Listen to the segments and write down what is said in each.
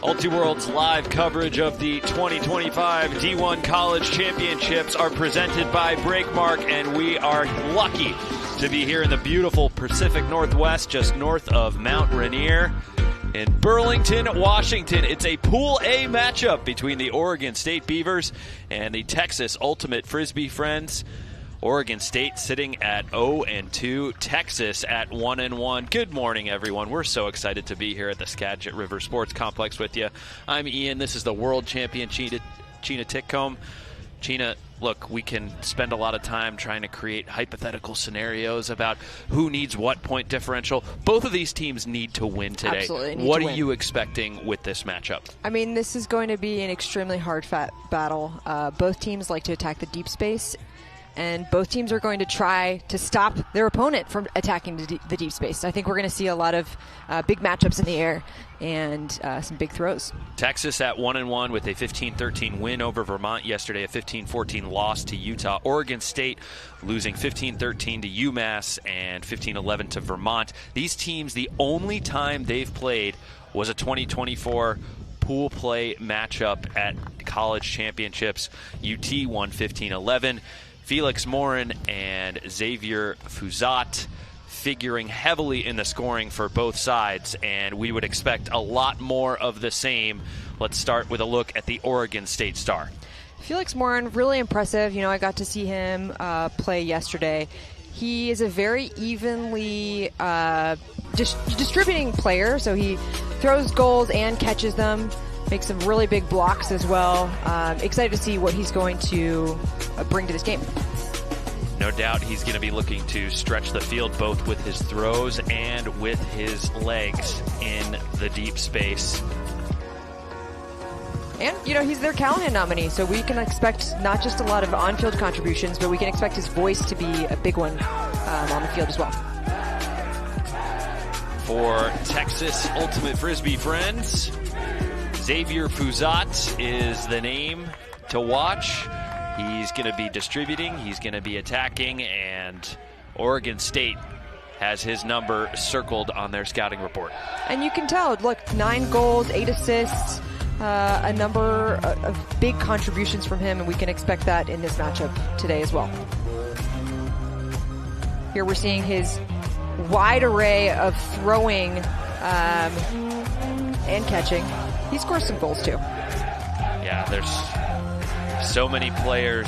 Ultiworld's live coverage of the 2025 D1 College Championships are presented by Breakmark, and we are lucky to be here in the beautiful Pacific Northwest, just north of Mount Rainier in Burlington, Washington. It's a Pool A matchup between the Oregon State Beavers and the Texas Ultimate Frisbee Friends. Oregon State sitting at 0-2, Texas at 1-1. Good morning, everyone. We're so excited to be here at the Skagit River Sports Complex with you. I'm Ian. This is the world champion, Sheena Titcomb. Sheena, look, we can spend a lot of time trying to create hypothetical scenarios about who needs what point differential. Both of these teams need to win today. Absolutely. What are you expecting with this matchup? I mean, this is going to be an extremely hard battle. Both teams like to attack the deep space, and both teams are going to try to stop their opponent from attacking the deep space. I think we're going to see a lot of big matchups in the air and some big throws. Texas at 1-1 with a 15-13 win over Vermont yesterday, a 15-14 loss to Utah. Oregon State losing 15-13 to UMass and 15-11 to Vermont. These teams, the only time they've played was a 2024 pool play matchup at college championships. UT won 15-11. Felix Morin and Xavier Fuzat figuring heavily in the scoring for both sides, and we would expect a lot more of the same. Let's start with a look at the Oregon State star. Felix Morin, really impressive. You know, I got to see him play yesterday. He is a very evenly distributing player, so he throws goals and catches them. Makes some really big blocks as well. Excited to see what he's going to bring to this game. No doubt he's going to be looking to stretch the field both with his throws and with his legs in the deep space. And, you know, he's their Callahan nominee, so we can expect not just a lot of on-field contributions, but we can expect his voice to be a big one on the field as well. For Texas Ultimate Frisbee Friends, Xavier Fuzat is the name to watch. He's going to be distributing, he's going to be attacking, and Oregon State has his number circled on their scouting report. And you can tell, look, 9 goals, 8 assists, a number of big contributions from him, and we can expect that in this matchup today as well. Here we're seeing his wide array of throwing and catching. He scores some goals too. Yeah, there's so many players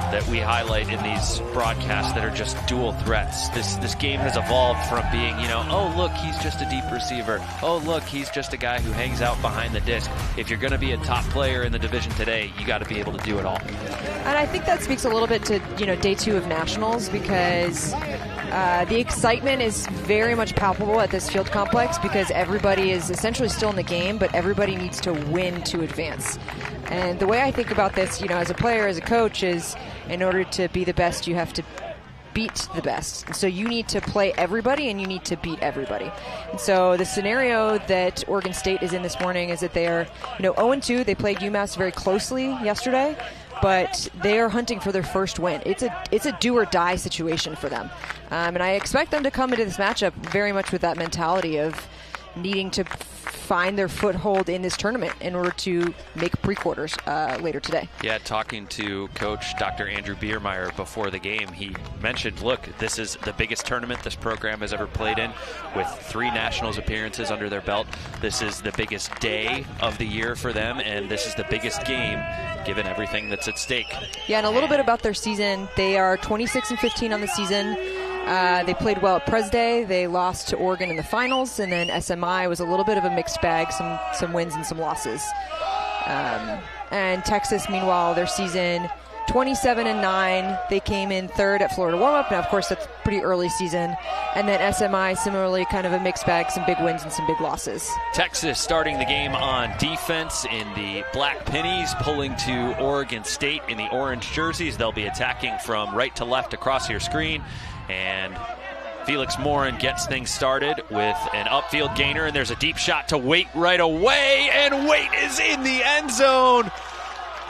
that we highlight in these broadcasts that are just dual threats. This game has evolved from being, you know, oh, look, he's just a deep receiver. Oh, look, he's just a guy who hangs out behind the disc. If you're going to be a top player in the division today, you got to be able to do it all. And I think that speaks a little bit to, you know, day 2 of nationals, because the excitement is very much palpable at this field complex because everybody is essentially still in the game, but everybody needs to win to advance. And the way I think about this, you know, as a player, as a coach, is in order to be the best, you have to beat the best. And so you need to play everybody and you need to beat everybody. And so the scenario that Oregon State is in this morning is that they are, you know, 0-2. They played UMass very closely yesterday, but they are hunting for their first win. It's a do or die situation for them. And I expect them to come into this matchup very much with that mentality of needing to find their foothold in this tournament in order to make pre-quarters later today. Yeah, talking to Coach Dr. Andrew Biermeyer before the game, he mentioned, look, this is the biggest tournament this program has ever played in, with 3 nationals appearances under their belt. This is the biggest day of the year for them, and this is the biggest game given everything that's at stake. Yeah, and a little bit about their season. They are 26-15 on the season. They played well at Pres Day. They lost to Oregon in the finals, and then SMI was a little bit of a mixed bag, some wins and some losses. And Texas, meanwhile, their season 27-9. They came in 3rd at Florida warm-up. Now, of course, that's pretty early season. And then SMI, similarly, kind of a mixed bag, some big wins and some big losses. Texas starting the game on defense in the black pennies, pulling to Oregon State in the orange jerseys. They'll be attacking from right to left across your screen. And Felix Morin gets things started with an upfield gainer, and there's a deep shot to Waite right away, and Waite is in the end zone.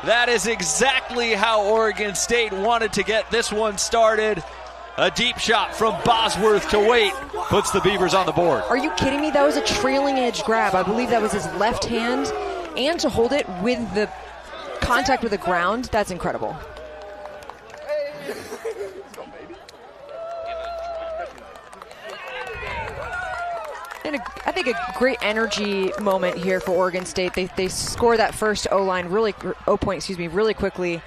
That is exactly how Oregon State wanted to get this one started. A deep shot from Bosworth to Waite. puts the Beavers on the board. Are you kidding me? That was a trailing edge grab. I believe that was his left hand. And to hold it with the contact with the ground, that's incredible. And I think a great energy moment here for Oregon State. They score that first O-point, really quickly.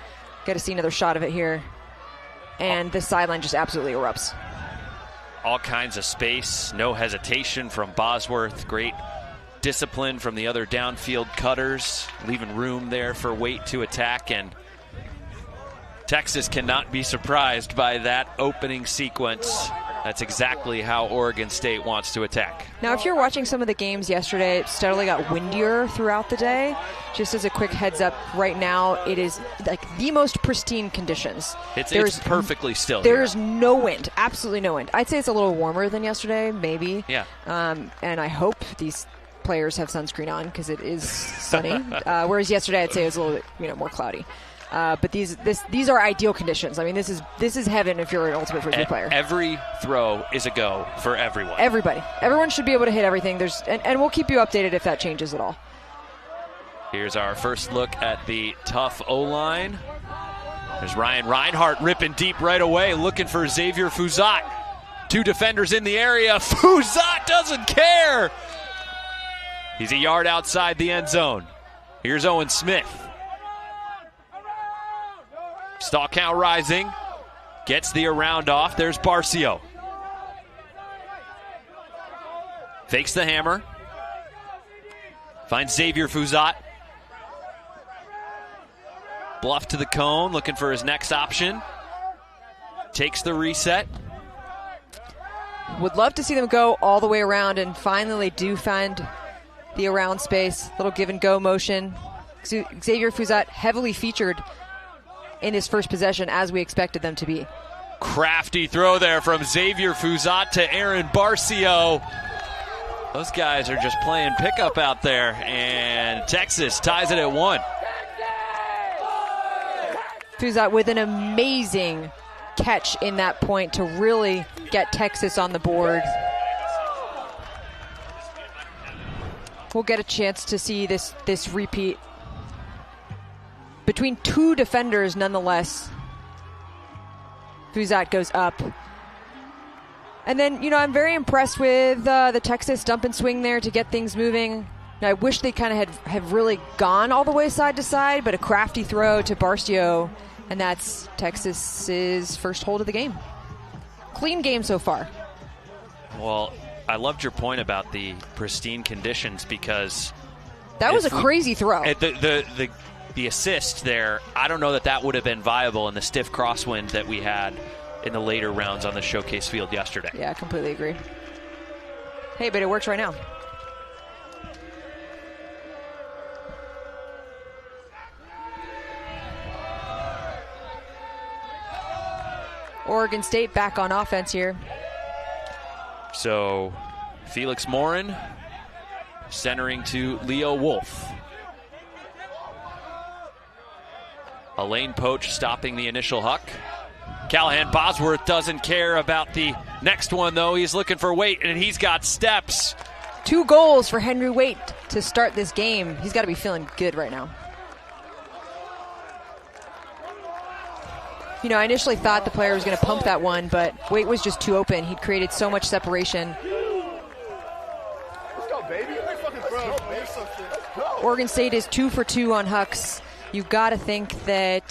Get to see another shot of it here. And the sideline just absolutely erupts. All kinds of space, no hesitation from Bosworth. Great discipline from the other downfield cutters, leaving room there for Waite to attack. And Texas cannot be surprised by that opening sequence. That's exactly how Oregon State wants to attack. Now, if you're watching some of the games yesterday, it steadily got windier throughout the day. Just as a quick heads up, right now it is like the most pristine conditions. It's perfectly still. There's no wind, absolutely no wind. I'd say it's a little warmer than yesterday, maybe. Yeah. And I hope these players have sunscreen on because it is sunny. Whereas yesterday, I'd say it was a little bit more cloudy. But these are ideal conditions. I mean, this is heaven if you're an ultimate Frisbee player. Every throw is a go for everyone. Everyone should be able to hit everything. And we'll keep you updated if that changes at all. Here's our first look at the tough O-line. There's Ryan Reinhart ripping deep right away, looking for Xavier Fuzat. 2 defenders in the area. Fuzat doesn't care. He's a yard outside the end zone. Here's Owen Smith. Stall count rising. Gets the around off. There's Barcio. Fakes the hammer. Finds Xavier Fuzat. Bluff to the cone, looking for his next option. Takes the reset. Would love to see them go all the way around, and finally they do find the around space. Little give and go motion. Xavier Fuzat heavily featured in his first possession, as we expected them to be. Crafty throw there from Xavier Fuzat to Aaron Barcio. Those guys are just playing pickup out there, and Texas ties it at 1. Fuzat with an amazing catch in that point to really get Texas on the board. We'll get a chance to see this repeat between 2 defenders nonetheless. Fuzat goes up. And then, I'm very impressed with the Texas dump and swing there to get things moving. Now, I wish they kind of have really gone all the way side to side, but a crafty throw to Barcio, and that's Texas's first hold of the game. Clean game so far. Well, I loved your point about the pristine conditions, because that was a crazy throw. The assist there, I don't know that would have been viable in the stiff crosswind that we had in the later rounds on the showcase field yesterday. Yeah, I completely agree. Hey, but it works right now. Oregon State back on offense here. So Felix Morin centering to Leo Wolf. Elaine Poach stopping the initial huck. Callahan Bosworth doesn't care about the next one, though. He's looking for Waite, and he's got steps. 2 goals for Henry Waite to start this game. He's got to be feeling good right now. I initially thought the player was going to pump that one, but Waite was just too open. He'd created so much separation. Let's go, baby. Oregon State is 2 for 2 on hucks. You've got to think that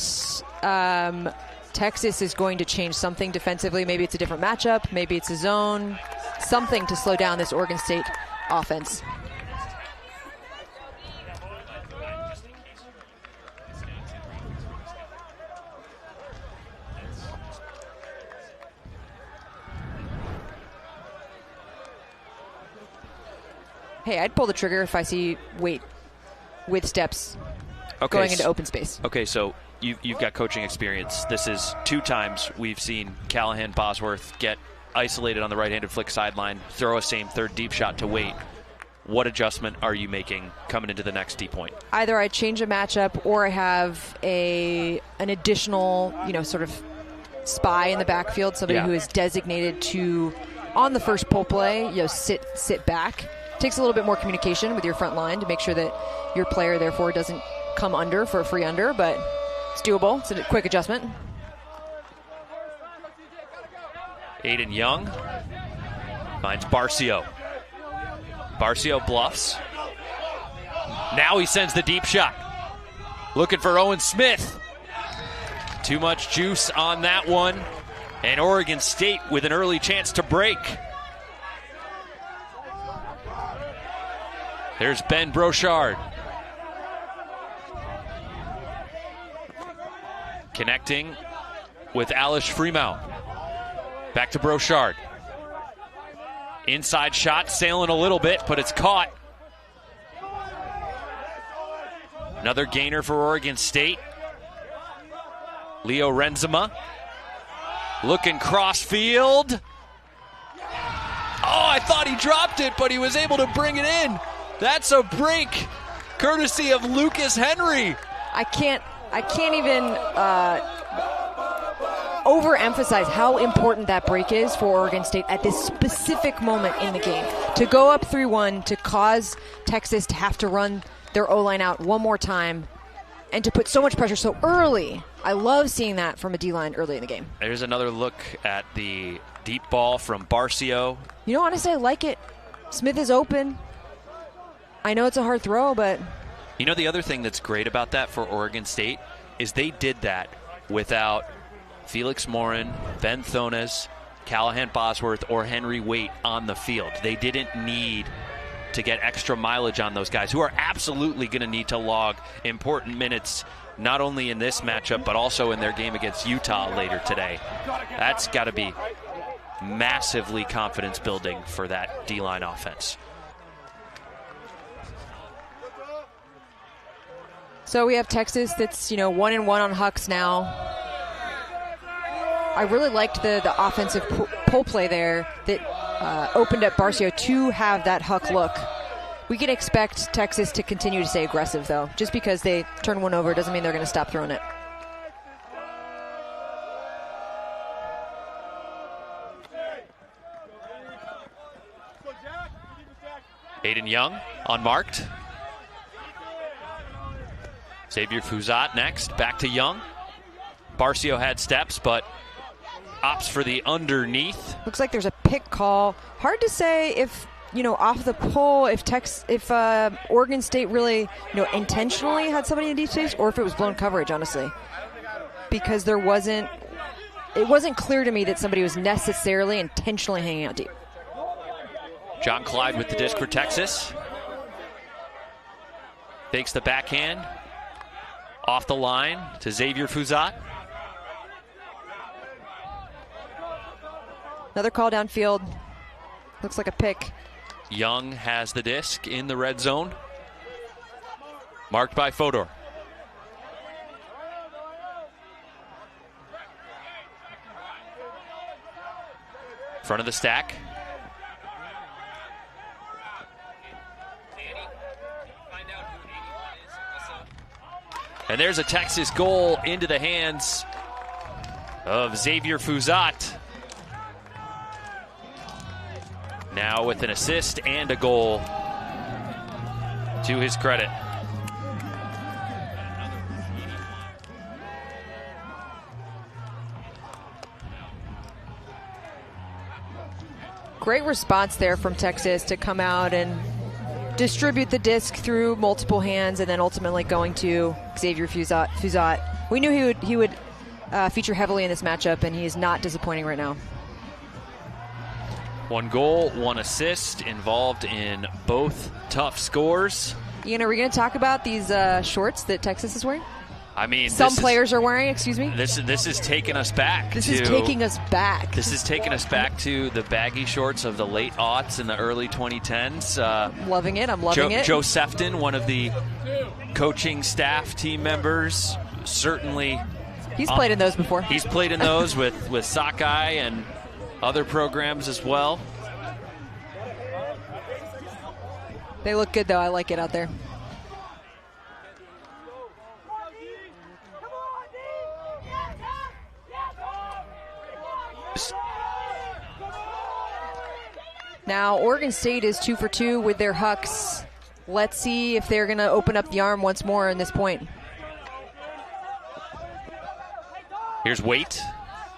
Texas is going to change something defensively. Maybe it's a different matchup. Maybe it's a zone. Something to slow down this Oregon State offense. Hey, I'd pull the trigger if I see Waite with steps going into open space. Okay, so you've got coaching experience. This is 2 times we've seen Callahan Bosworth get isolated on the right-handed flick sideline, throw a same third deep shot to Waite. What adjustment are you making coming into the next D point? Either I change a matchup or I have an additional, sort of spy in the backfield, somebody who is designated to on the first pull play, sit back. Takes a little bit more communication with your front line to make sure that your player, therefore, doesn't come under for a free under, but it's doable. It's a quick adjustment. Aiden Young finds Barcio. Barcio bluffs. Now he sends the deep shot. Looking for Owen Smith. Too much juice on that one. And Oregon State with an early chance to break. There's Ben Brochard. Connecting with Alish Fremont. Back to Brochard. Inside shot, sailing a little bit, but it's caught. Another gainer for Oregon State. Leo Renzema. Looking cross field. Oh, I thought he dropped it, but he was able to bring it in. That's a break, courtesy of Lucas Henry. I can't even overemphasize how important that break is for Oregon State at this specific moment in the game. To go up 3-1, to cause Texas to have to run their O-line out one more time, and to put so much pressure so early. I love seeing that from a D-line early in the game. There's another look at the deep ball from Barcio. You know, honestly, I like it. Smith is open. I know it's a hard throw, but... You know, the other thing that's great about that for Oregon State is they did that without Felix Morin, Ben Thones, Callahan Bosworth, or Henry Waite on the field. They didn't need to get extra mileage on those guys who are absolutely going to need to log important minutes, not only in this matchup, but also in their game against Utah later today. That's got to be massively confidence building for that D-line offense. So we have Texas that's, 1-1 on Hucks now. I really liked the offensive pull play there that opened up Barcio to have that Huck look. We can expect Texas to continue to stay aggressive, though. Just because they turn one over doesn't mean they're going to stop throwing it. Aiden Young unmarked. Xavier Fuzat next. Back to Young. Barcio had steps, but opts for the underneath. Looks like there's a pick call. Hard to say if, off the pull, if Oregon State really, intentionally had somebody in deep space, or if it was blown coverage, honestly. Because it wasn't clear to me that somebody was necessarily intentionally hanging out deep. John Clyde with the disc for Texas. Fakes the backhand. Off the line to Xavier Fuzat. Another call downfield. Looks like a pick. Young has the disc in the red zone. Marked by Fodor. Front of the stack. And there's a Texas goal into the hands of Xavier Fuzat. Now with an assist and a goal to his credit. Great response there from Texas to come out and distribute the disc through multiple hands, and then ultimately going to Xavier Fuzat. We knew he would feature heavily in this matchup, and he is not disappointing right now. 1 goal, 1 assist, involved in both tough scores. Ian, are we going to talk about these shorts that Texas is wearing? I mean, some players are wearing, excuse me. This is taking us back. This is taking us back to the baggy shorts of the late aughts and the early 2010s. Loving it. I'm loving it. Joe Sefton, one of the coaching staff team members, certainly. He's played in those before. He's played in those with Sockeye and other programs as well. They look good, though. I like it out there. Now, Oregon State is 2 for 2 with their hucks. Let's see if they're going to open up the arm once more in this point. Here's Waite.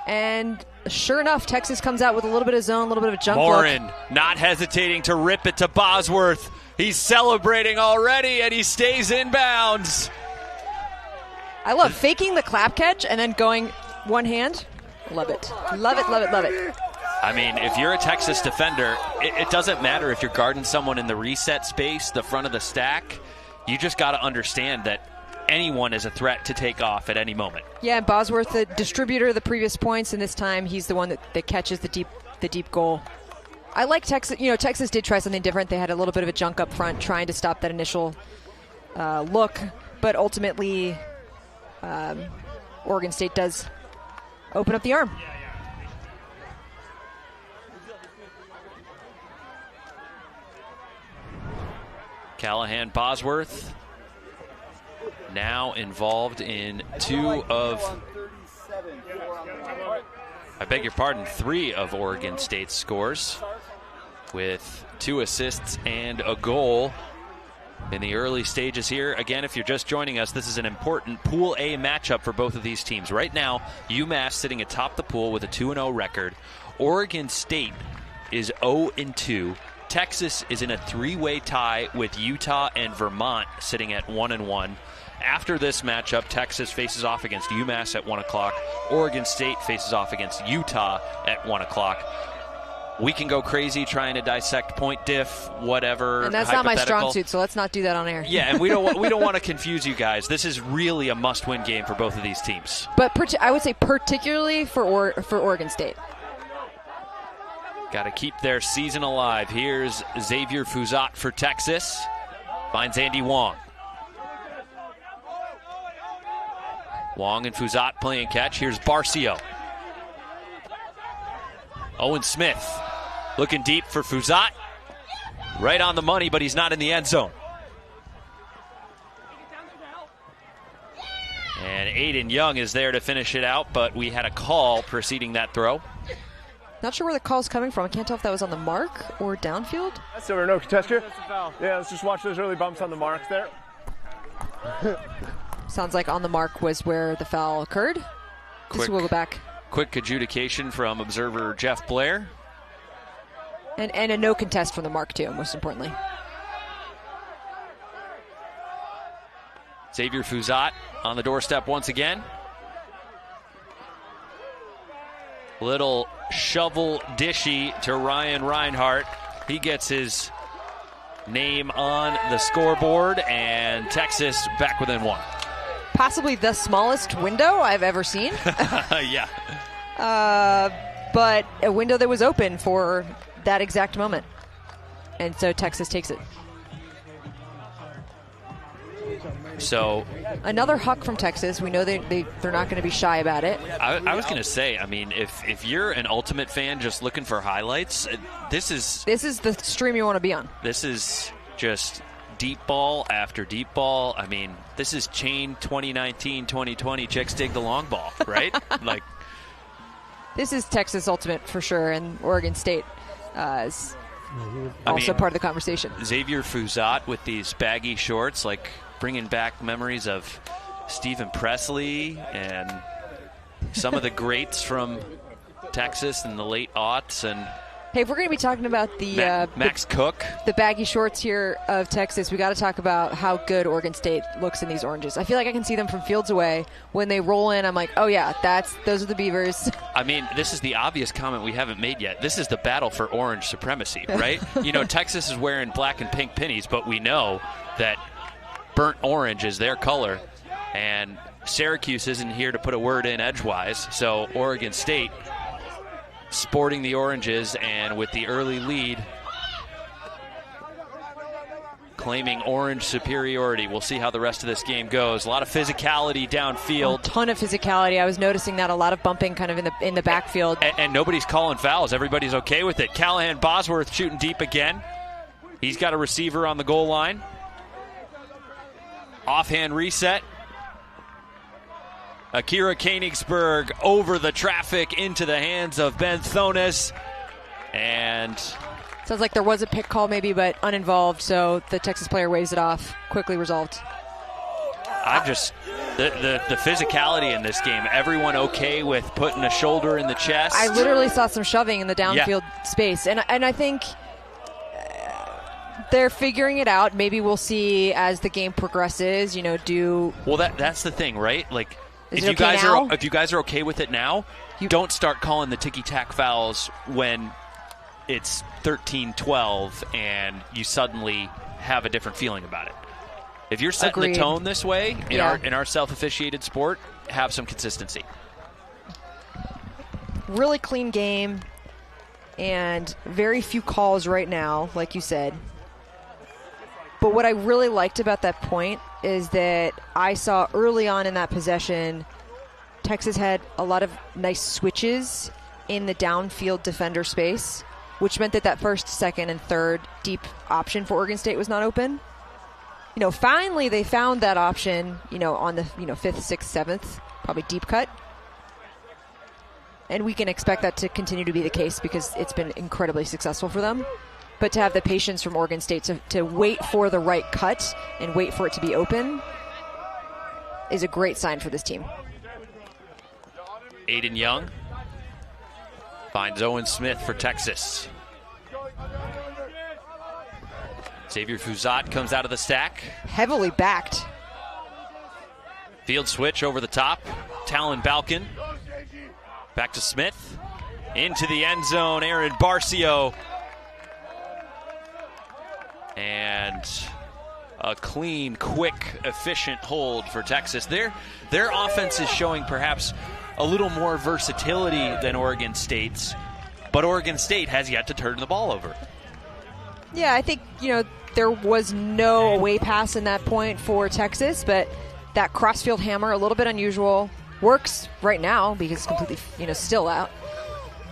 And sure enough, Texas comes out with a little bit of zone, a little bit of a jump Morin look. not hesitating to rip it to Bosworth. He's celebrating already, and he stays in bounds. I love faking the clap catch and then going one hand. Love it. Love it, love it, love it. I mean, if you're a Texas defender, it doesn't matter if you're guarding someone in the reset space, the front of the stack. You just got to understand that anyone is a threat to take off at any moment. Yeah, and Bosworth, the distributor of the previous points, and this time he's the one that catches the deep goal. I like Texas. You know, Texas did try something different. They had a little bit of a junk up front trying to stop that initial look, but ultimately Oregon State does open up the arm. Callahan Bosworth now involved in three of Oregon State's scores, with 2 assists and a goal in the early stages here. Again, if you're just joining us, this is an important Pool A matchup for both of these teams. Right now, UMass sitting atop the pool with a 2-0 record. Oregon State is 0-2. Texas is in a 3-way tie with Utah and Vermont sitting at 1-1. After this matchup, Texas faces off against UMass at 1 o'clock. Oregon State faces off against Utah at 1 o'clock. We can go crazy trying to dissect point diff, whatever. And that's not my strong suit, so let's not do that on air. Yeah, and we don't want to confuse you guys. This is really a must-win game for both of these teams. But I would say particularly for Oregon State. Got to keep their season alive. Here's Xavier Fuzat for Texas. Finds Andy Wong. Wong and Fuzat playing catch. Here's Barcio. Owen Smith looking deep for Fuzat. Right on the money, but he's not in the end zone. And Aiden Young is there to finish it out, but we had a call preceding that throw. Not sure where the call's coming from. I can't tell if that was on the mark or downfield. So we're no contest here? Yeah, let's just watch those early bumps on the mark there. Sounds like on the mark was where the foul occurred. We'll go back. Quick adjudication from observer Jeff Blair. And a no contest from the mark, too, most importantly. Xavier Fuzat on the doorstep once again. Little shovel dishy to Ryan Reinhart. He gets his name on the scoreboard, and Texas back within 1. Possibly the smallest window I've ever seen. Yeah. But a window that was open for that exact moment. And so Texas takes it. So another huck from Texas. We know they're not going to be shy about it. I was going to say, I mean, if you're an Ultimate fan just looking for highlights, this is the stream you want to be on. This is just deep ball after deep ball. I mean, this is chain 2019-2020 chicks dig the long ball, right? Like, this is Texas Ultimate for sure, and Oregon State is also part of the conversation. Xavier Fuzat with these baggy shorts, like bringing back memories of Stephen Presley and some of the greats from Texas in the late aughts. And hey, if we're going to be talking about the Max Cook, the baggy shorts here of Texas, we got to talk about how good Oregon State looks in these oranges. I feel like I can see them from fields away. When they roll in, I'm like, oh yeah, those are the Beavers. I mean, this is the obvious comment we haven't made yet. This is the battle for orange supremacy, right? You know, Texas is wearing black and pink pennies, but we know that burnt orange is their color, and Syracuse isn't here to put a word in edgewise. So Oregon State sporting the oranges, and with the early lead, claiming orange superiority. We'll see how the rest of this game goes. A lot of physicality downfield. A ton of physicality. I was noticing that, a lot of bumping kind of in the backfield. And nobody's calling fouls. Everybody's okay with it. Callahan Bosworth shooting deep again. He's got a receiver on the goal line. Offhand reset. Akira Koenigsberg over the traffic into the hands of Ben Thonis. And Sounds like there was a pick call maybe, but uninvolved, so the Texas player waves it off. Quickly resolved. The physicality in this game, everyone okay with putting a shoulder in the chest? I literally saw some shoving in the downfield space, and I think they're figuring it out. Maybe we'll see as the game progresses, Well, that's the thing, right? Like, if you guys are okay with it now, you don't start calling the ticky-tack fouls when it's 13-12 and you suddenly have a different feeling about it. If you're setting the tone this way in our self-officiated sport, have some consistency. Really clean game and very few calls right now, like you said. But what I really liked about that point is that I saw early on in that possession, Texas had a lot of nice switches in the downfield defender space, which meant that first, second, and third deep option for Oregon State was not open. Finally they found that option, on the, 5th, 6th, 7th, probably deep cut. And we can expect that to continue to be the case because it's been incredibly successful for them. But to have the patience from Oregon State to wait for the right cut and wait for it to be open is a great sign for this team. Aiden Young finds Owen Smith for Texas. Xavier Fuzat comes out of the stack. Heavily backed. Field switch over the top. Talon Balkin. Back to Smith. Into the end zone, Aaron Barcio. And a clean, quick, efficient hold for Texas. Their offense is showing perhaps a little more versatility than Oregon State's, but Oregon State has yet to turn the ball over. Yeah, I think, there was no away pass in that point for Texas, but that crossfield hammer, a little bit unusual, works right now because it's completely, still out.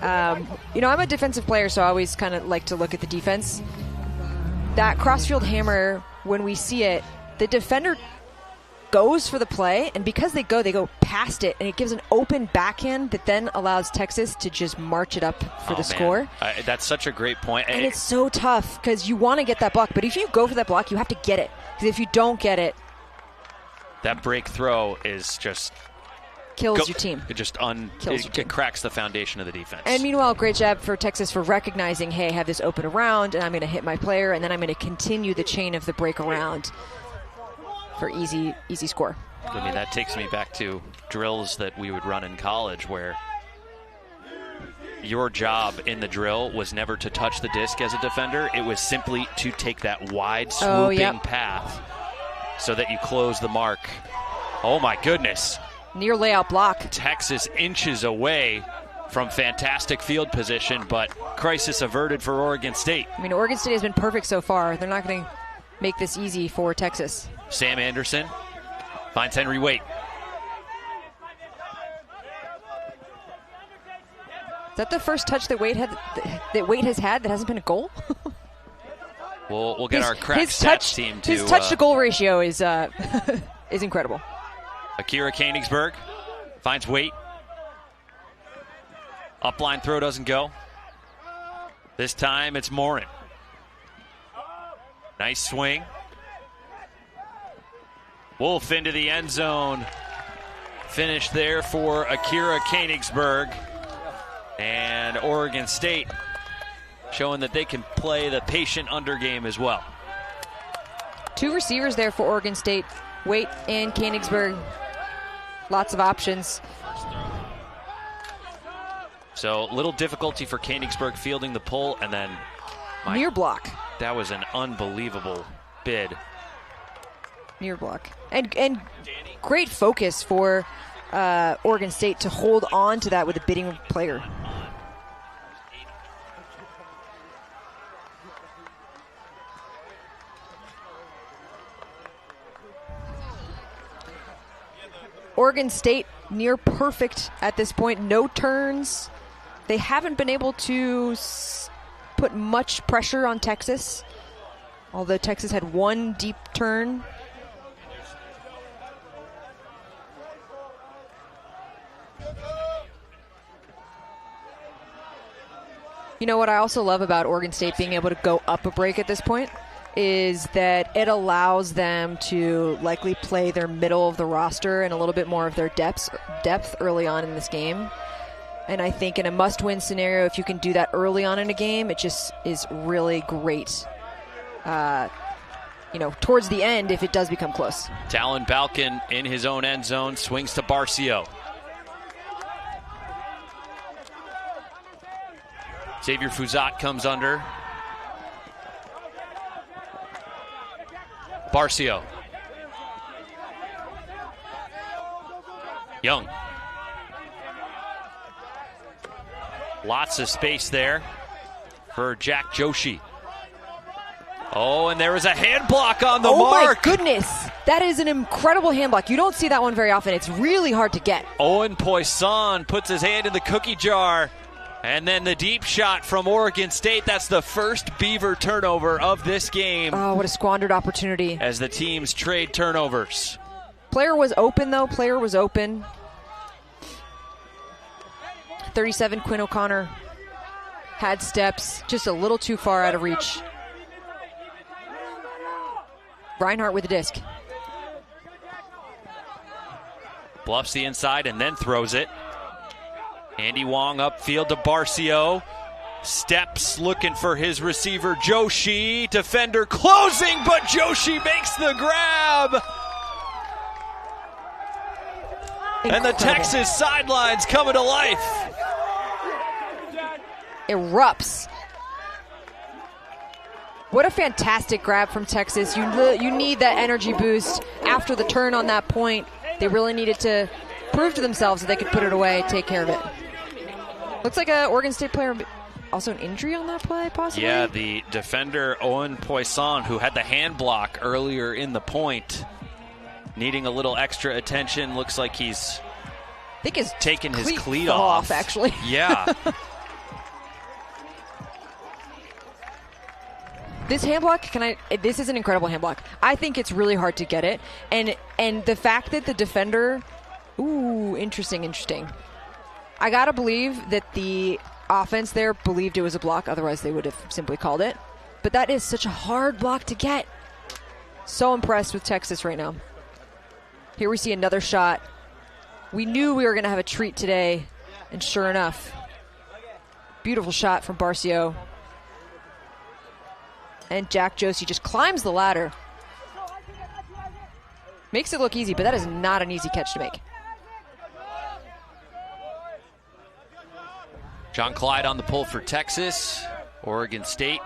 I'm a defensive player, so I always kind of like to look at the defense. That crossfield hammer, when we see it, the defender goes for the play, and because they go past it, and it gives an open backhand that then allows Texas to just march it up for the score. That's such a great point. And it's so tough because you want to get that block, but if you go for that block, you have to get it. Because if you don't get it, that break throw is just kills your team. It cracks the foundation of the defense. And meanwhile, great job for Texas for recognizing, hey, I have this open around, and I'm going to hit my player, and then I'm going to continue the chain of the break around for easy score. I mean, that takes me back to drills that we would run in college where your job in the drill was never to touch the disc as a defender. It was simply to take that wide swooping path so that you close the mark. Oh, my goodness. Near layout block. Texas inches away from fantastic field position, but crisis averted for Oregon State. I mean, Oregon State has been perfect so far. They're not going to make this easy for Texas. Sam Anderson finds Henry Waite. Is that the first touch that Waite has had that hasn't been a goal? We'll get our crack stats team to... His touch-to-goal ratio is incredible. Akira Koenigsberg finds Waite. Upline throw doesn't go. This time it's Morin. Nice swing. Wolf into the end zone. Finish there for Akira Koenigsberg. And Oregon State showing that they can play the patient under game as well. Two receivers there for Oregon State, Waite and Koenigsberg. Lots of options. So little difficulty for Koenigsberg fielding the pull, and then near block. That was an unbelievable bid. Near block. And great focus for Oregon State to hold on to that with a bidding player. Oregon State near perfect at this point. No turns. They haven't been able to put much pressure on Texas, although Texas had one deep turn. You know what I also love about Oregon State being able to go up a break at this point is that it allows them to likely play their middle of the roster and a little bit more of their depth early on in this game. And I think in a must-win scenario, if you can do that early on in a game, it just is really great. Towards the end, if it does become close. Talon Balkin in his own end zone, swings to Barcio. Xavier Fuzat comes under. Barcio. Young. Lots of space there for Jack Joshi. Oh, and there was a hand block on the mark. Oh, my goodness. That is an incredible hand block. You don't see that one very often. It's really hard to get. Owen Poisson puts his hand in the cookie jar. And then the deep shot from Oregon State. That's the first Beaver turnover of this game. Oh, what a squandered opportunity. As the teams trade turnovers. Player was open, though. Player was open. 37, Quinn O'Connor had steps, just a little too far out of reach. Reinhardt with the disc. Bluffs the inside and then throws it. Andy Wong upfield to Barcio. Steps looking for his receiver, Joshi. Defender closing, but Joshi makes the grab. Incredible. And the Texas sidelines coming to life. Erupts. What a fantastic grab from Texas. You need that energy boost after the turn on that point. They really needed to prove to themselves that they could put it away, take care of it. Looks like an Oregon State player, also an injury on that play, possibly? Yeah, the defender, Owen Poisson, who had the hand block earlier in the point, needing a little extra attention. Looks like he's taken his cleat off. Actually. Yeah. This hand block, this is an incredible hand block. I think it's really hard to get it. And the fact that the defender, interesting. I gotta believe that the offense there believed it was a block, otherwise they would have simply called it. But that is such a hard block to get. So impressed with Texas right now. Here we see another shot. We knew we were gonna have a treat today, and sure enough, beautiful shot from Barcio. And Jack Joshi just climbs the ladder. Makes it look easy, but that is not an easy catch to make. John Clyde on the pull for Texas. Oregon State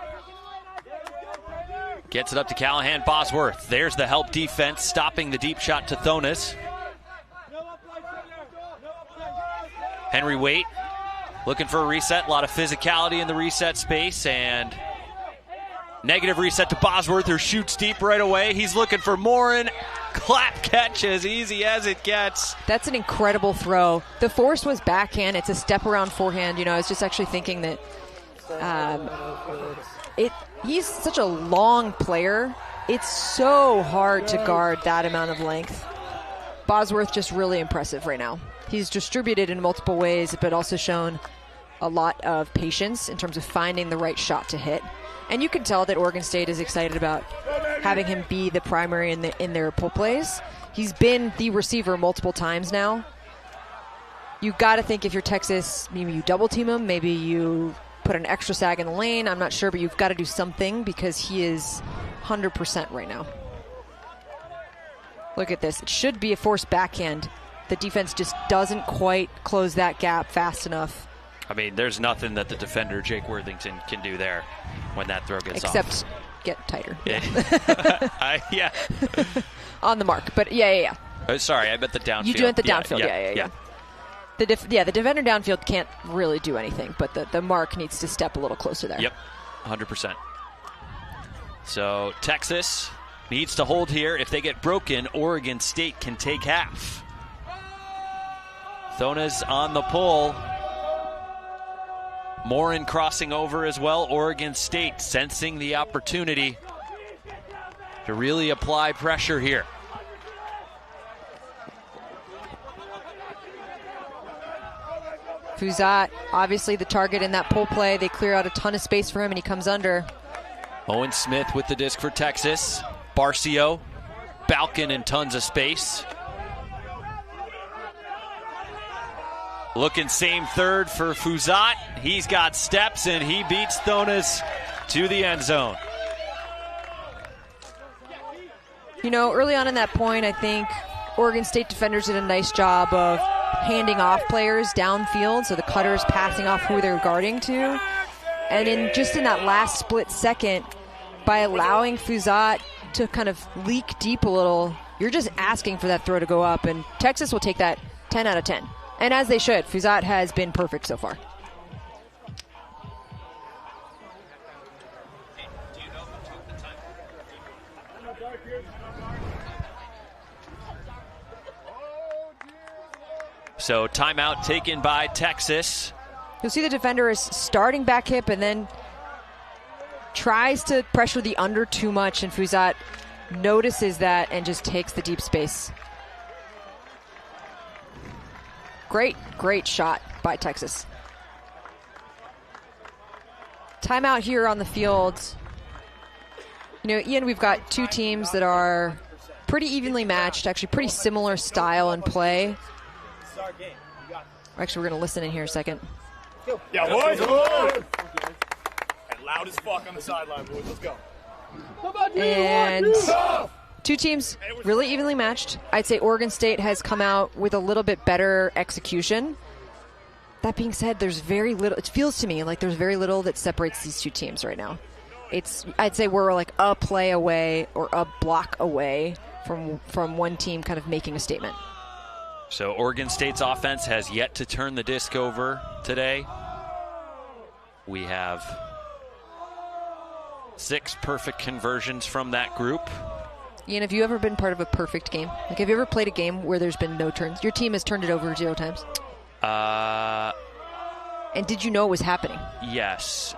gets it up to Callahan Bosworth. There's the help defense, stopping the deep shot to Thonas. Henry Waite looking for a reset. A lot of physicality in the reset space, and negative reset to Bosworth, who shoots deep right away. He's looking for Morin. Clap catch, as easy as it gets. That's an incredible throw. The force was backhand. It's a step around forehand. I was just actually thinking that he's such a long player. It's so hard to guard that amount of length. Bosworth just really impressive right now. He's distributed in multiple ways, but also shown a lot of patience in terms of finding the right shot to hit. And you can tell that Oregon State is excited about having him be the primary in their pull plays. He's been the receiver multiple times now. You got to think if you're Texas, maybe you double team him, maybe you put an extra sag in the lane. I'm not sure, but you've got to do something because he is 100% right now. Look at this. It should be a forced backhand. The defense just doesn't quite close that gap fast enough. I mean, there's nothing that the defender, Jake Worthington, can do there when that throw gets off. Except get tighter. Yeah. On the mark, but yeah. Sorry, I meant the downfield. You do it the downfield, yeah. The defender downfield can't really do anything, but the mark needs to step a little closer there. Yep, 100%. So Texas needs to hold here. If they get broken, Oregon State can take half. Thonas on the pull. Morin crossing over as well. Oregon State sensing the opportunity to really apply pressure here. Fuzat, obviously the target in that pull play. They clear out a ton of space for him, and he comes under. Owen Smith with the disc for Texas. Barcio, Balkan in tons of space. Looking same third for Fuzat. He's got steps, and he beats Thonis to the end zone. You know, early on in that point, I think Oregon State defenders did a nice job of handing off players downfield, so the cutters passing off who they're guarding to. And in that last split second, by allowing Fuzat to kind of leak deep a little, you're just asking for that throw to go up, and Texas will take that 10 out of 10. And as they should. Fuzat has been perfect so far. So timeout taken by Texas. You'll see the defender is starting back hip and then tries to pressure the under too much, and Fuzat notices that and just takes the deep space. Great shot by Texas. Timeout here on the field. You know, Ian, we've got two teams that are pretty evenly matched, actually pretty similar style and play. Actually, we're going to listen in here a second. Yeah, boys. And loud as fuck on the sideline, boys. Let's go. And two teams really evenly matched. I'd say Oregon State has come out with a little bit better execution. That being said, there's very little. It feels to me like there's very little that separates these two teams right now. I'd say we're like a play away or a block away from one team kind of making a statement. So Oregon State's offense has yet to turn the disc over today. We have 6 perfect conversions from that group. Ian, have you ever been part of a perfect game? Like, have you ever played a game where there's been no turns? Your team has turned it over 0 times? And did you know it was happening? Yes.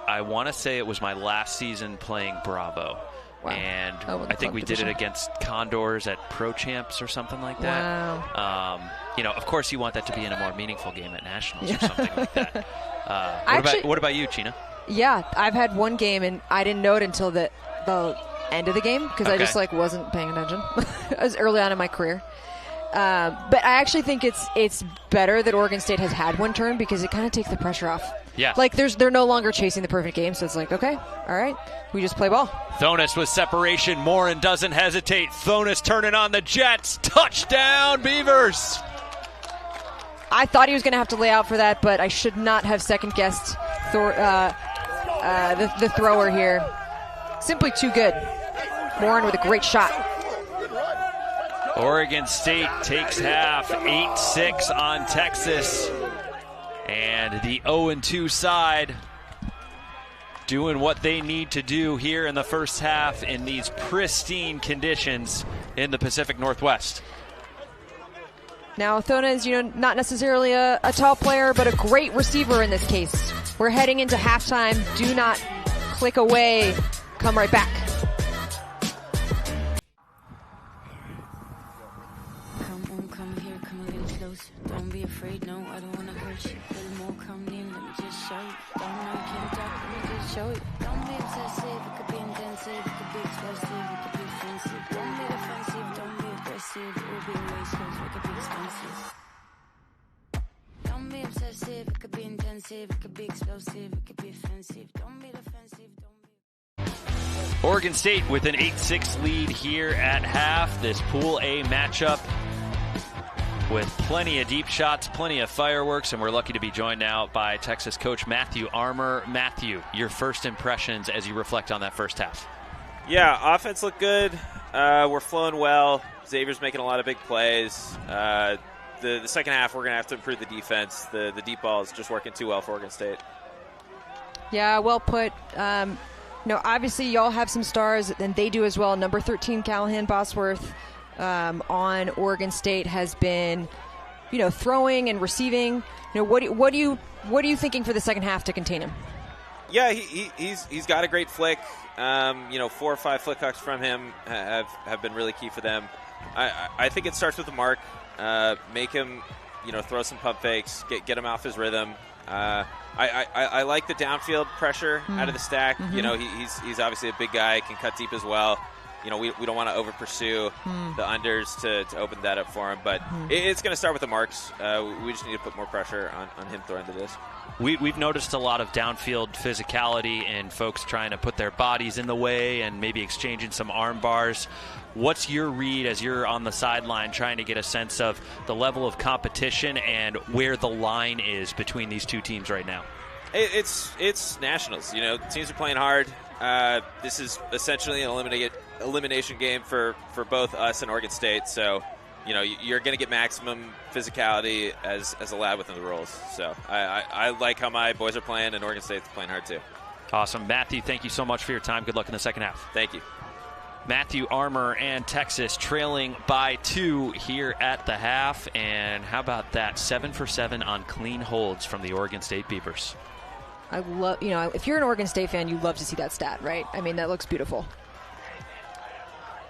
I want to say it was my last season playing Bravo. Wow. And I think we did it against Condors at Pro Champs or something like that. Wow. You know, of course you want that to be in a more meaningful game at Nationals or something like that. What about you, Chena? Yeah, I've had one game, and I didn't know it until the end of the game because I just wasn't paying attention. It was early on in my career. But I actually think it's better that Oregon State has had one turn because it kind of takes the pressure off. Yeah. Like they're no longer chasing the perfect game, so it's like, okay, all right, we just play ball. Thonis with separation. Morin doesn't hesitate. Thonis turning on the Jets. Touchdown, Beavers. I thought he was going to have to lay out for that, but I should not have second-guessed the thrower here. Simply too good. Morin with a great shot. Oregon State takes half, 8-6 on Texas. And the 0-2 side doing what they need to do here in the first half in these pristine conditions in the Pacific Northwest. Now, Thona is, not necessarily a tall player, but a great receiver in this case. We're heading into halftime. Do not click away. Come right back. Come here, come a little closer. Don't be afraid, no, I don't wanna hurt you. A little more, come in, let me just show you. Don't know you can't talk, let me just show you. Don't be obsessive, it could be intensive, it could be explosive, it could be offensive. Don't be defensive, don't be aggressive, it will be a waste, cause it could be expensive. Don't be obsessive, it could be intensive, it could be explosive, it could be offensive. Don't be defensive, don't be... Oregon State with an 8-6 lead here at half. This Pool A matchup with plenty of deep shots, plenty of fireworks, and we're lucky to be joined now by Texas coach Matthew Armour. Matthew, your first impressions as you reflect on that first half? Yeah, offense looked good. We're flowing well. Xavier's making a lot of big plays. The second half, we're going to have to improve the defense. The deep ball is just working too well for Oregon State. Yeah, well put. Obviously, y'all have some stars, and they do as well. Number 13, Callahan Bosworth, on Oregon State has been, throwing and receiving. What are you thinking for the second half to contain him? Yeah, he's got a great flick. 4 or 5 flick hooks from him have been really key for them. I think it starts with the mark. Make him throw some pump fakes, get him off his rhythm. I like the downfield pressure out of the stack. He's obviously a big guy, can cut deep as well. We don't want to over pursue the unders to open that up for him, but it's going to start with the marks. We just need to put more pressure on him throwing the disc. We've noticed a lot of downfield physicality and folks trying to put their bodies in the way and maybe exchanging some arm bars. What's your read as you're on the sideline trying to get a sense of the level of competition and where the line is between these two teams right now? It's nationals. Teams are playing hard. This is essentially an elimination game for both us and Oregon State. So, you're going to get maximum physicality as allowed within the rules. So I like how my boys are playing, and Oregon State's playing hard too. Awesome. Matthew, thank you so much for your time. Good luck in the second half. Thank you. Matthew Armour and Texas trailing by 2 here at the half. And how about that? 7 for 7 on clean holds from the Oregon State Beavers. I love, if you're an Oregon State fan, you love to see that stat, right? I mean, that looks beautiful.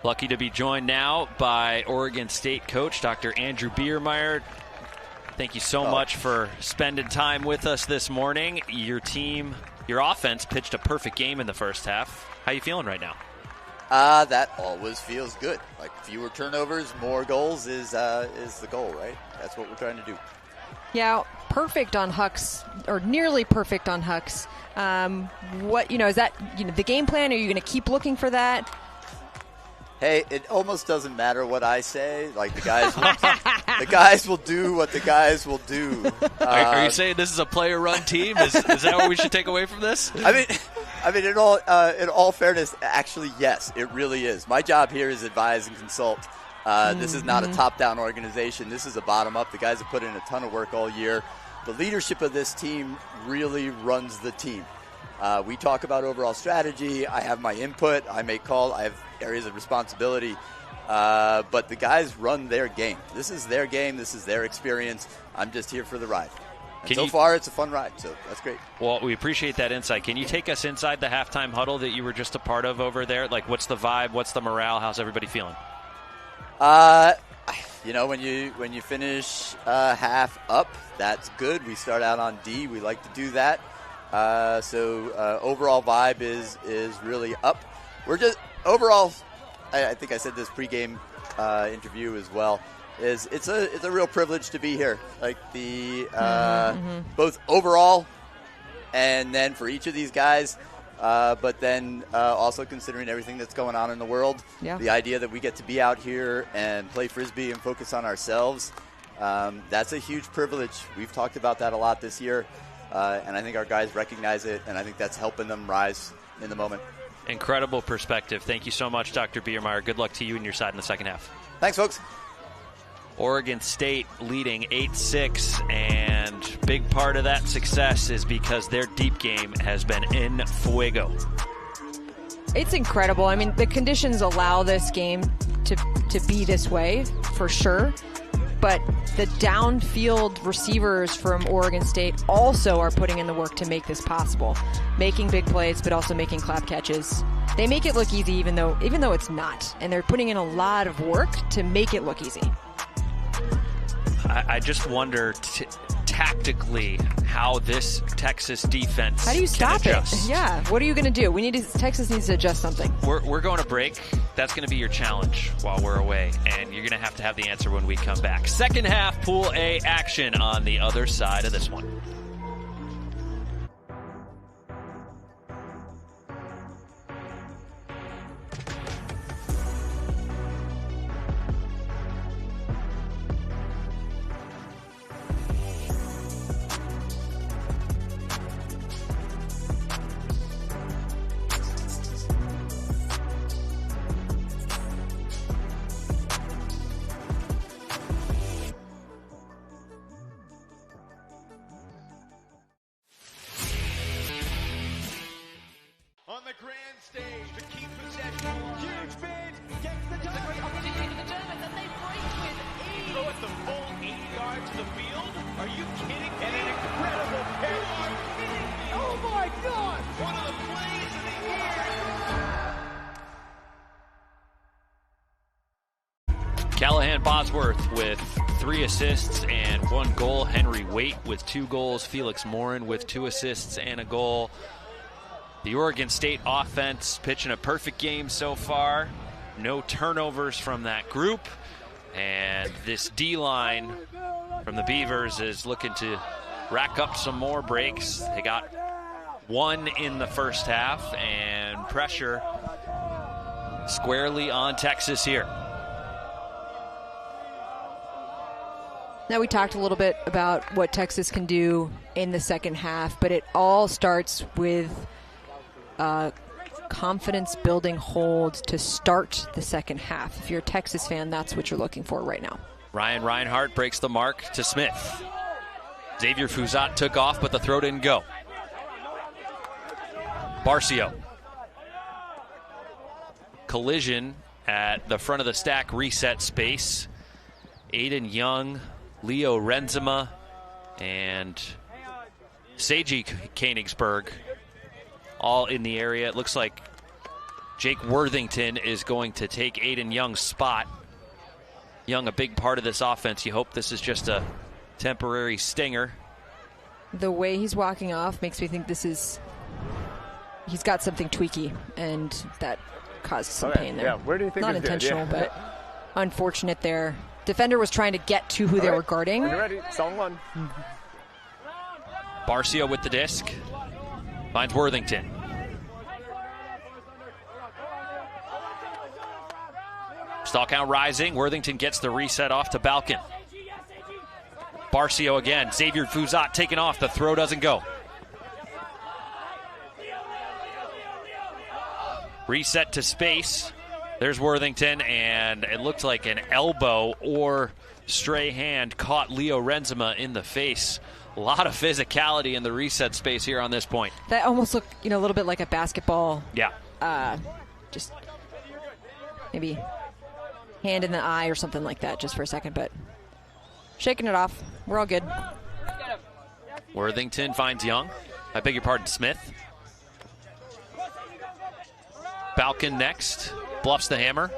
Lucky to be joined now by Oregon State coach Dr. Andrew Biermeyer. Thank you so much for spending time with us this morning. Your team, your offense pitched a perfect game in the first half. How are you feeling right now? That always feels good. Like fewer turnovers, more goals is the goal, right? That's what we're trying to do. Yeah, perfect on Hucks, or nearly perfect on Hucks. Is that the game plan? Are you going to keep looking for that? Hey, it almost doesn't matter what I say. Like the guys will do what the guys will do. Are you saying this is a player-run team? Is that what we should take away from this? I mean, in all fairness, actually, yes, it really is. My job here is advise and consult. This is not a top-down organization. This is a bottom-up. The guys have put in a ton of work all year. The leadership of this team really runs the team. We talk about overall strategy. I have my input. I make calls. I have areas of responsibility. But the guys run their game. This is their game. This is their experience. I'm just here for the ride. And so far, it's a fun ride, so that's great. Well, we appreciate that insight. Can you take us inside the halftime huddle that you were just a part of over there? Like, what's the vibe? What's the morale? How's everybody feeling? When you finish half up, that's good. We start out on D. We like to do that. So overall vibe is really up. We're just overall. I think I said this pregame interview as well. It's a real privilege to be here. Like the both overall, and then for each of these guys. But then also considering everything that's going on in the world, the idea that we get to be out here and play Frisbee and focus on ourselves, that's a huge privilege. We've talked about that a lot this year, and I think our guys recognize it, and I think that's helping them rise in the moment. Incredible perspective. Thank you so much, Dr. Biermeyer. Good luck to you and your side in the second half. Thanks, folks. Oregon State leading 8-6, and big part of that success is because their deep game has been in fuego. It's incredible. I mean, the conditions allow this game to be this way, for sure. But the downfield receivers from Oregon State also are putting in the work to make this possible. Making big plays, but also making clap catches. They make it look easy even though it's not. And they're putting in a lot of work to make it look easy. I just wonder tactically how this Texas defense How do you stop can it? adjust. Yeah, what are you going to do? Texas needs to adjust something. We're going to break. That's going to be your challenge while we're away, and you're going to have the answer when we come back. Second half Pool A action on the other side of this one. Callahan Bosworth with 3 assists and 1 goal. Henry Waite with 2 goals. Felix Morin with 2 assists and a goal. The Oregon State offense pitching a perfect game so far. No turnovers from that group. And this D-line from the Beavers is looking to rack up some more breaks. They got 1 in the first half, and pressure squarely on Texas here. Now, we talked a little bit about what Texas can do in the second half, but it all starts with confidence-building hold to start the second half. If you're a Texas fan, that's what you're looking for right now. Ryan Reinhardt breaks the mark to Smith. Xavier Fuzat took off, but the throw didn't go. Barcio. Collision at the front of the stack reset space. Aiden Young, Leo Renzema, and Seiji Koenigsberg all in the area. It looks like Jake Worthington is going to take Aiden Young's spot. Young, a big part of this offense. You hope this is just a temporary stinger. The way he's walking off makes me think he's got something tweaky, and that caused some pain there. Yeah, where do you think Not it's intentional, good? Yeah. but unfortunate there. Defender was trying to get to who they were guarding. When you're ready, song 1. Barcio with the disc. Finds Worthington. Stall count rising. Worthington gets the reset off to Balkin. Barcio again. Xavier Fuzat taken off. The throw doesn't go. Reset to space. There's Worthington, and it looked like an elbow or stray hand caught Leo Renzema in the face. A lot of physicality in the reset space here on this point. That almost looked, a little bit like a basketball. Yeah. Just maybe hand in the eye or something like that just for a second, but shaking it off. We're all good. Worthington finds Young. I beg your pardon, Smith. Balkin next. Bluffs the hammer.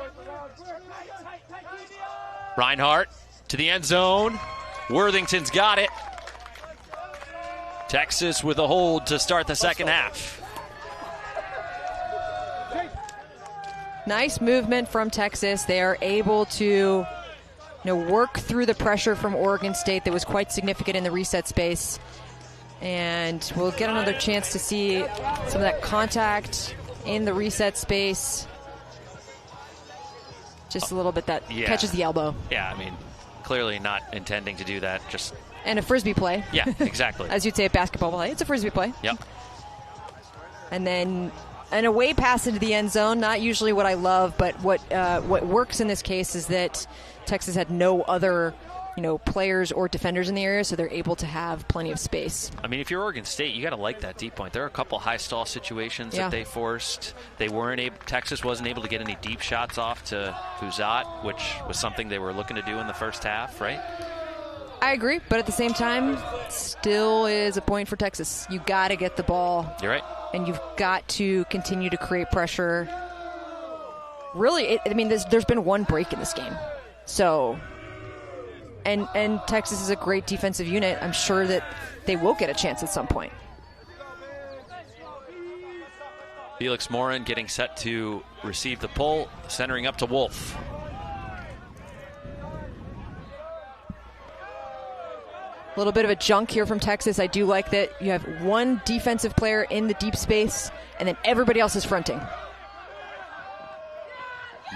Reinhardt to the end zone. Worthington's got it. Texas with a hold to start the second half. Nice movement from Texas. They are able to work through the pressure from Oregon State that was quite significant in the reset space. And we'll get another chance to see some of that contact in the reset space. Just a little bit that catches the elbow. Yeah, I mean, clearly not intending to do that. And a Frisbee play. Yeah, exactly. As you'd say, a basketball play. It's a Frisbee play. Yep. And then an away pass into the end zone. Not usually what I love, but what works in this case is that Texas had no other players or defenders in the area, so they're able to have plenty of space. I mean, if you're Oregon State, you got to like that deep point. There are a couple high stall situations that they forced. Texas wasn't able to get any deep shots off to Fuzat, which was something they were looking to do in the first half, right? I agree, but at the same time, still is a point for Texas. You got to get the ball. You're right. And you've got to continue to create pressure. Really, there's been one break in this game. So, and Texas is a great defensive unit. I'm sure that they will get a chance at some point. Felix Morin getting set to receive the pull, centering up to Wolf. A little bit of a junk here from Texas. I do like that you have one defensive player in the deep space, and then everybody else is fronting.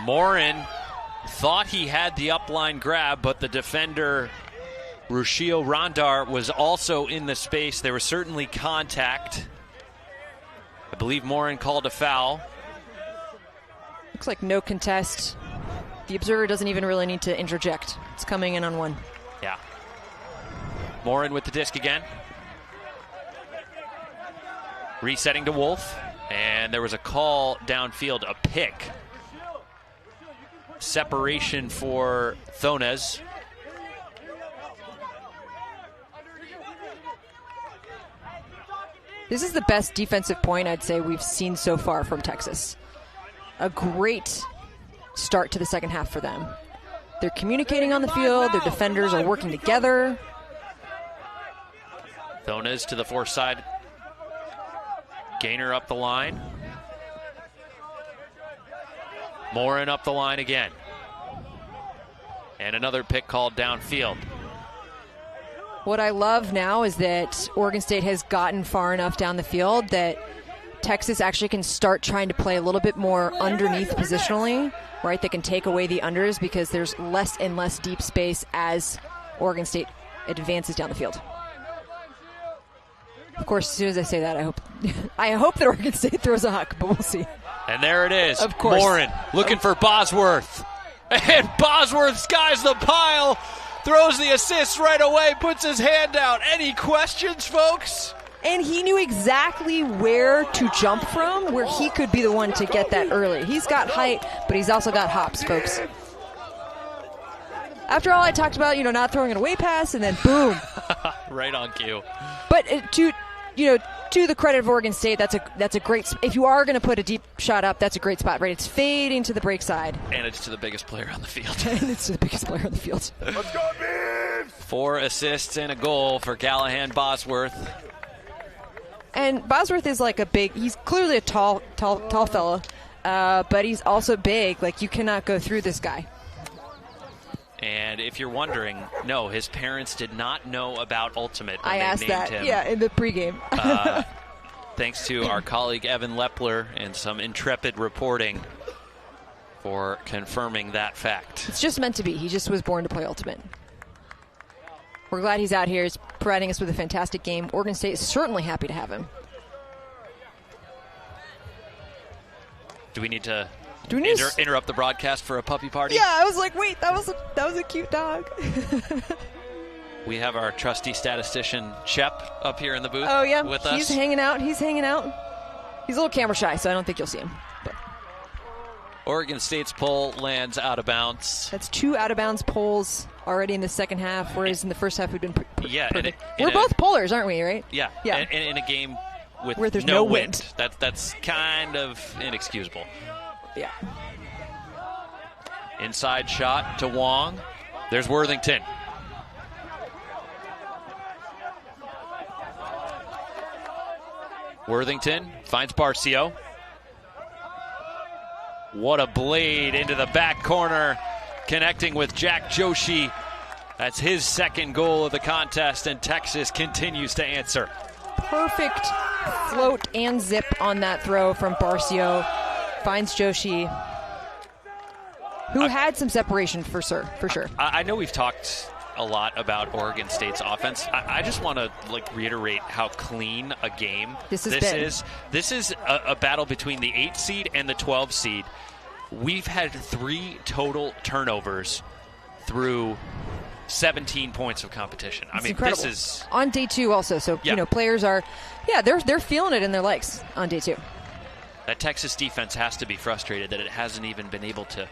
Morin thought he had the upline grab, but the defender, Rushio Rondar, was also in the space. There was certainly contact. I believe Morin called a foul. Looks like no contest. The observer doesn't even really need to interject. It's coming in on one. Yeah. Morin with the disc again. Resetting to Wolf. And there was a call downfield, a pick. Separation for Thonez. This is the best defensive point I'd say we've seen so far from Texas. A great start to the second half for them. They're communicating on the field. Their defenders are working together. Thonas to the far side. Gainer up the line. Morin up the line again. And another pick called downfield. What I love now is that Oregon State has gotten far enough down the field that Texas actually can start trying to play a little bit more underneath positionally, right? They can take away the unders because there's less and less deep space as Oregon State advances down the field. Of course, as soon as I say that, I hope that Oregon State throws a huck, but we'll see. And there it is. Of course. Morin looking for Bosworth. And Bosworth skies the pile, throws the assist right away, puts his hand out. Any questions, folks? And he knew exactly where to jump from, where he could be the one to get that early. He's got height, but he's also got hops, folks. After all I talked about, not throwing an away pass, and then boom. Right on cue. But to the credit of Oregon State, that's a great. If you are going to put a deep shot up, that's a great spot, right? It's fading to the break side, and it's to the biggest player on the field. And it's to the biggest player on the field. Let's go, Beavs! 4 assists and a goal for Callahan Bosworth. And Bosworth is he's clearly a tall fella, but he's also big. Like, you cannot go through this guy. And if you're wondering, no, his parents did not know about Ultimate when I they asked named that, him. yeah, in the pregame. Thanks to our colleague Evan Lepler and some intrepid reporting for confirming that fact. It's just meant to be. He just was born to play Ultimate. We're glad he's out here. He's providing us with a fantastic game. Oregon State is certainly happy to have him. Do we need to interrupt the broadcast for a puppy party? Yeah, I was like, wait, that was a cute dog. We have our trusty statistician Shep up here in the booth. Oh yeah, with us. He's hanging out. He's a little camera shy, so I don't think you'll see him. But Oregon State's pull lands out of bounds. that's 2 out of bounds pulls already in the second half, whereas in the first half we've been perfect. In We're both pullers, aren't we? Right? Yeah. Yeah. And in a game with where there's no wind. That's kind of inexcusable. Yeah. Inside shot to Wong. There's Worthington. Worthington finds Barcio. What a blade into the back corner, connecting with Jack Joshi. That's his second goal of the contest, and Texas continues to answer. Perfect float and zip on that throw from Barcio. Finds Joshi, who had some separation for sure. I know we've talked a lot about Oregon State's offense. I just want to reiterate how clean a game this is. This is a battle between the 8 seed and the 12 seed. We've had 3 total turnovers through 17 points of competition. I mean, incredible. This is on day 2 also. So players are, they're feeling it in their legs on day 2. That Texas defense has to be frustrated that it hasn't even been able to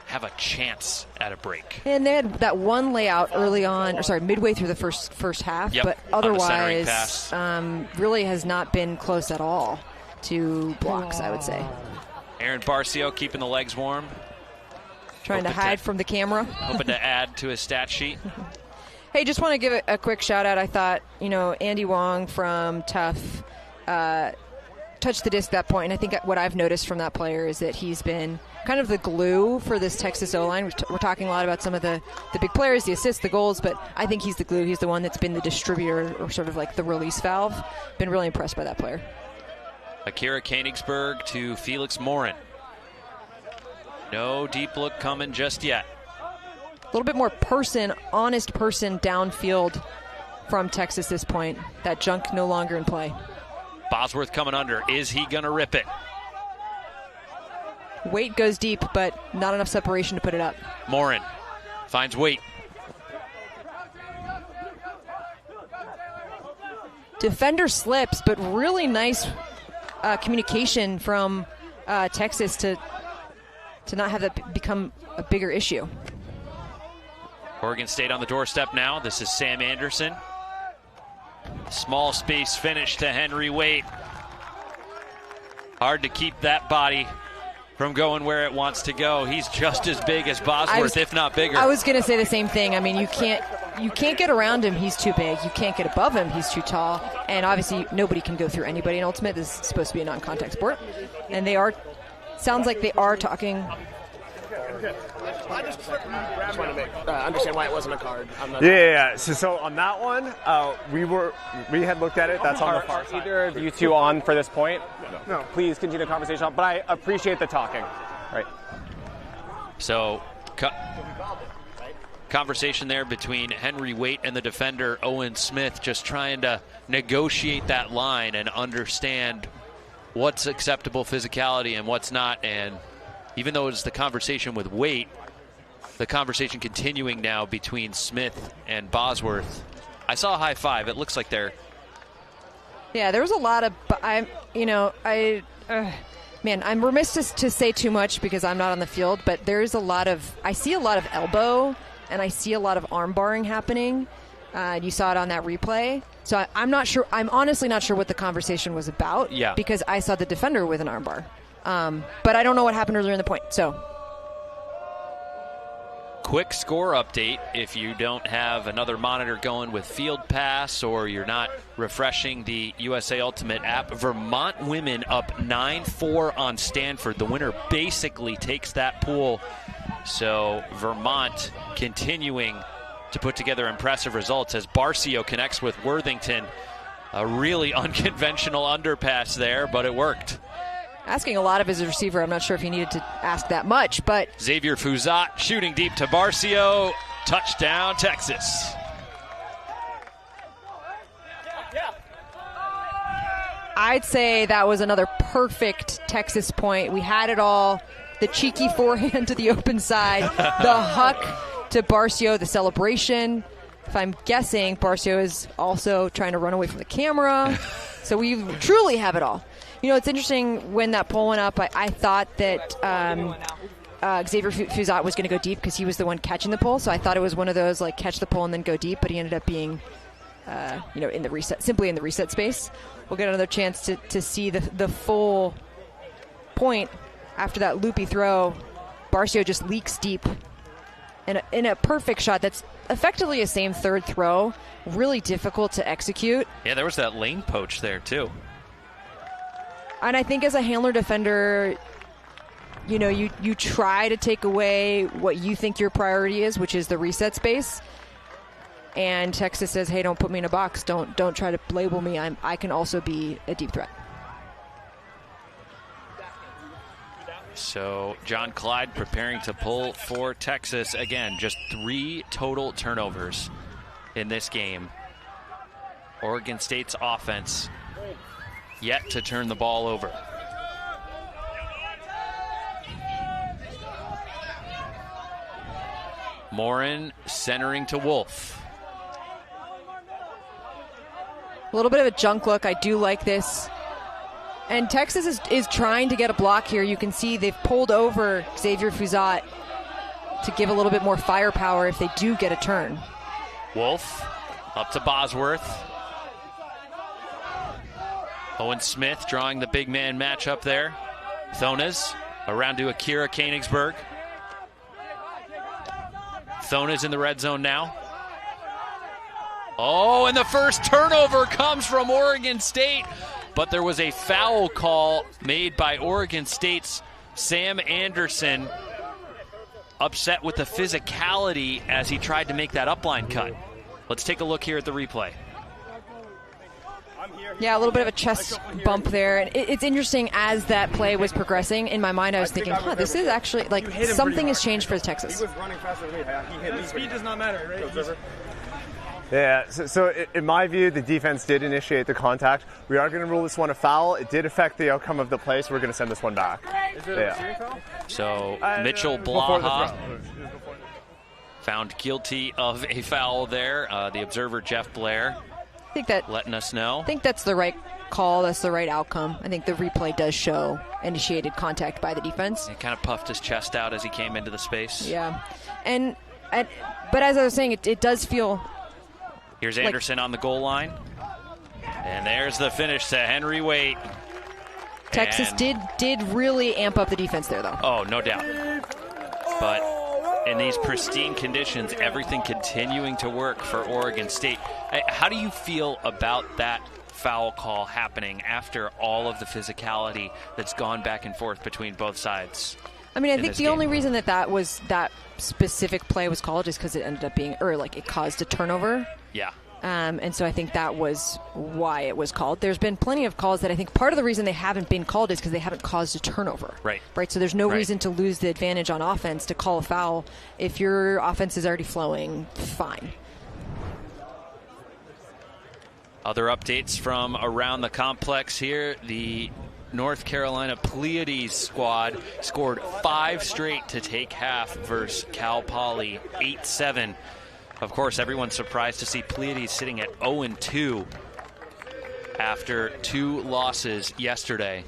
have a chance at a break. And they had that one layout early on, midway through the first half, but otherwise really has not been close at all to blocks, I would say. Aaron Barcio keeping the legs warm. Trying to hide from the camera. Hoping to add to his stat sheet. Hey, just want to give a quick shout out. I thought, Andy Wong from Tough touched the disc at that point, and I think what I've noticed from that player is that he's been kind of the glue for this Texas O-line. We're talking a lot about some of the big players, the assists, the goals, but I think he's the glue. He's the one that's been the distributor, or sort of like the release valve. Been really impressed by that player. Akira Koenigsberg to Felix Morin. No deep look coming just yet. A little bit more honest person downfield from Texas this point. That junk no longer in play. Bosworth coming under. Is he going to rip it? Weight goes deep, but not enough separation to put it up. Morin finds Weight. Defender slips, but really nice communication from Texas to not have that become a bigger issue. Oregon State on the doorstep now. This is Sam Anderson. Small space finish to Henry Weight. Hard to keep that body from going where it wants to go. He's just as big as Bosworth, if not bigger. I was going to say the same thing. I mean, you can't get around him. He's too big. You can't get above him. He's too tall. And obviously, nobody can go through anybody in Ultimate. This is supposed to be a non-contact sport. And sounds like they are talking. I just want to understand why it wasn't a card. Yeah. So on that one, we had looked at it. That's on the far side. Either of you two on for this point? No. Please continue the conversation. But I appreciate the talking. Right. So, conversation there between Henry Waite and the defender Owen Smith, just trying to negotiate that line and understand what's acceptable physicality and what's not. And even though it's the conversation with Waite, the conversation continuing now between Smith and Bosworth. I saw a high five. It looks like they're. Yeah, there was a lot of. I'm remiss to say too much because I'm not on the field, but there's a lot of. I see a lot of elbow and I see a lot of arm barring happening. You saw it on that replay. So I'm not sure. I'm honestly not sure what the conversation was about. Yeah. Because I saw the defender with an arm bar. But I don't know what happened earlier in the point. So. Quick score update if you don't have another monitor going with Field Pass or you're not refreshing the USA Ultimate app. Vermont women up 9-4 on Stanford. The winner basically takes that pool. So Vermont continuing to put together impressive results as Barcio connects with Worthington. A really unconventional underpass there, but it worked. Asking a lot of his receiver. I'm not sure if he needed to ask that much, but Xavier Fuzat shooting deep to Barcio. Touchdown, Texas. I'd say that was another perfect Texas point. We had it all. The cheeky forehand to the open side, the huck to Barcio, the celebration. If I'm guessing, Barcio is also trying to run away from the camera. So we truly have it all. You know, it's interesting when that poll went up, I thought that Xavier Fuzat was going to go deep because he was the one catching the poll. So I thought it was one of those, like, catch the poll and then go deep, but he ended up being, in the reset, simply in the reset space. We'll get another chance to see the full point after that loopy throw. Barcio just leaks deep in a perfect shot that's effectively a same third throw. Really difficult to execute. Yeah, there was that lane poach there, too. And I think as a handler defender, you try to take away what you think your priority is, which is the reset space. And Texas says, hey, don't put me in a box. Don't try to label me. I can also be a deep threat. So John Clyde preparing to pull for Texas. Again, just 3 total turnovers in this game. Oregon State's offense yet to turn the ball over. Morin centering to Wolf. A little bit of a junk look. I do like this. And Texas is trying to get a block here. You can see they've pulled over Xavier Fuzat to give a little bit more firepower if they do get a turn. Wolf up to Bosworth. Owen Smith drawing the big man matchup there. Thonas around to Akira Koenigsberg. Thonas in the red zone now. Oh, and the first turnover comes from Oregon State. But there was a foul call made by Oregon State's Sam Anderson. Upset with the physicality as he tried to make that upline cut. Let's take a look here at the replay. Yeah, a little bit of a chest bump there. And it's interesting as that play was progressing. In my mind, I was thinking, this is actually, like, something has changed for Texas. He was running faster than me. He hit me. Speed does not matter, right? Yeah, so in my view, the defense did initiate the contact. We are going to rule this one a foul. It did affect the outcome of the play, so we're going to send this one back. Is it a receiving foul? So Mitchell Blaha found guilty of a foul there. The observer, Jeff Blair, I think that letting us know. I think that's the right call. That's the right outcome. I think the replay does show initiated contact by the defense. He kind of puffed his chest out as he came into the space. Yeah, but as I was saying, it does feel. Here's Anderson on the goal line. And there's the finish to Henry Waite. Texas did really amp up the defense there, though. Oh, no doubt. But in these pristine conditions, everything continuing to work for Oregon State. How do you feel about that foul call happening after all of the physicality that's gone back and forth between both sides? I mean, I think the only reason that specific play was called is because it ended up being, or like it caused a turnover. Yeah. And so I think that was why it was called. There's been plenty of calls that I think part of the reason they haven't been called is because they haven't caused a turnover. Right. So there's no reason to lose the advantage on offense to call a foul. If your offense is already flowing, fine. Other updates from around the complex here. The North Carolina Pleiades squad scored 5 straight to take half versus Cal Poly, 8-7. Of course, everyone's surprised to see Pleiades sitting at 0-2 after 2 losses yesterday.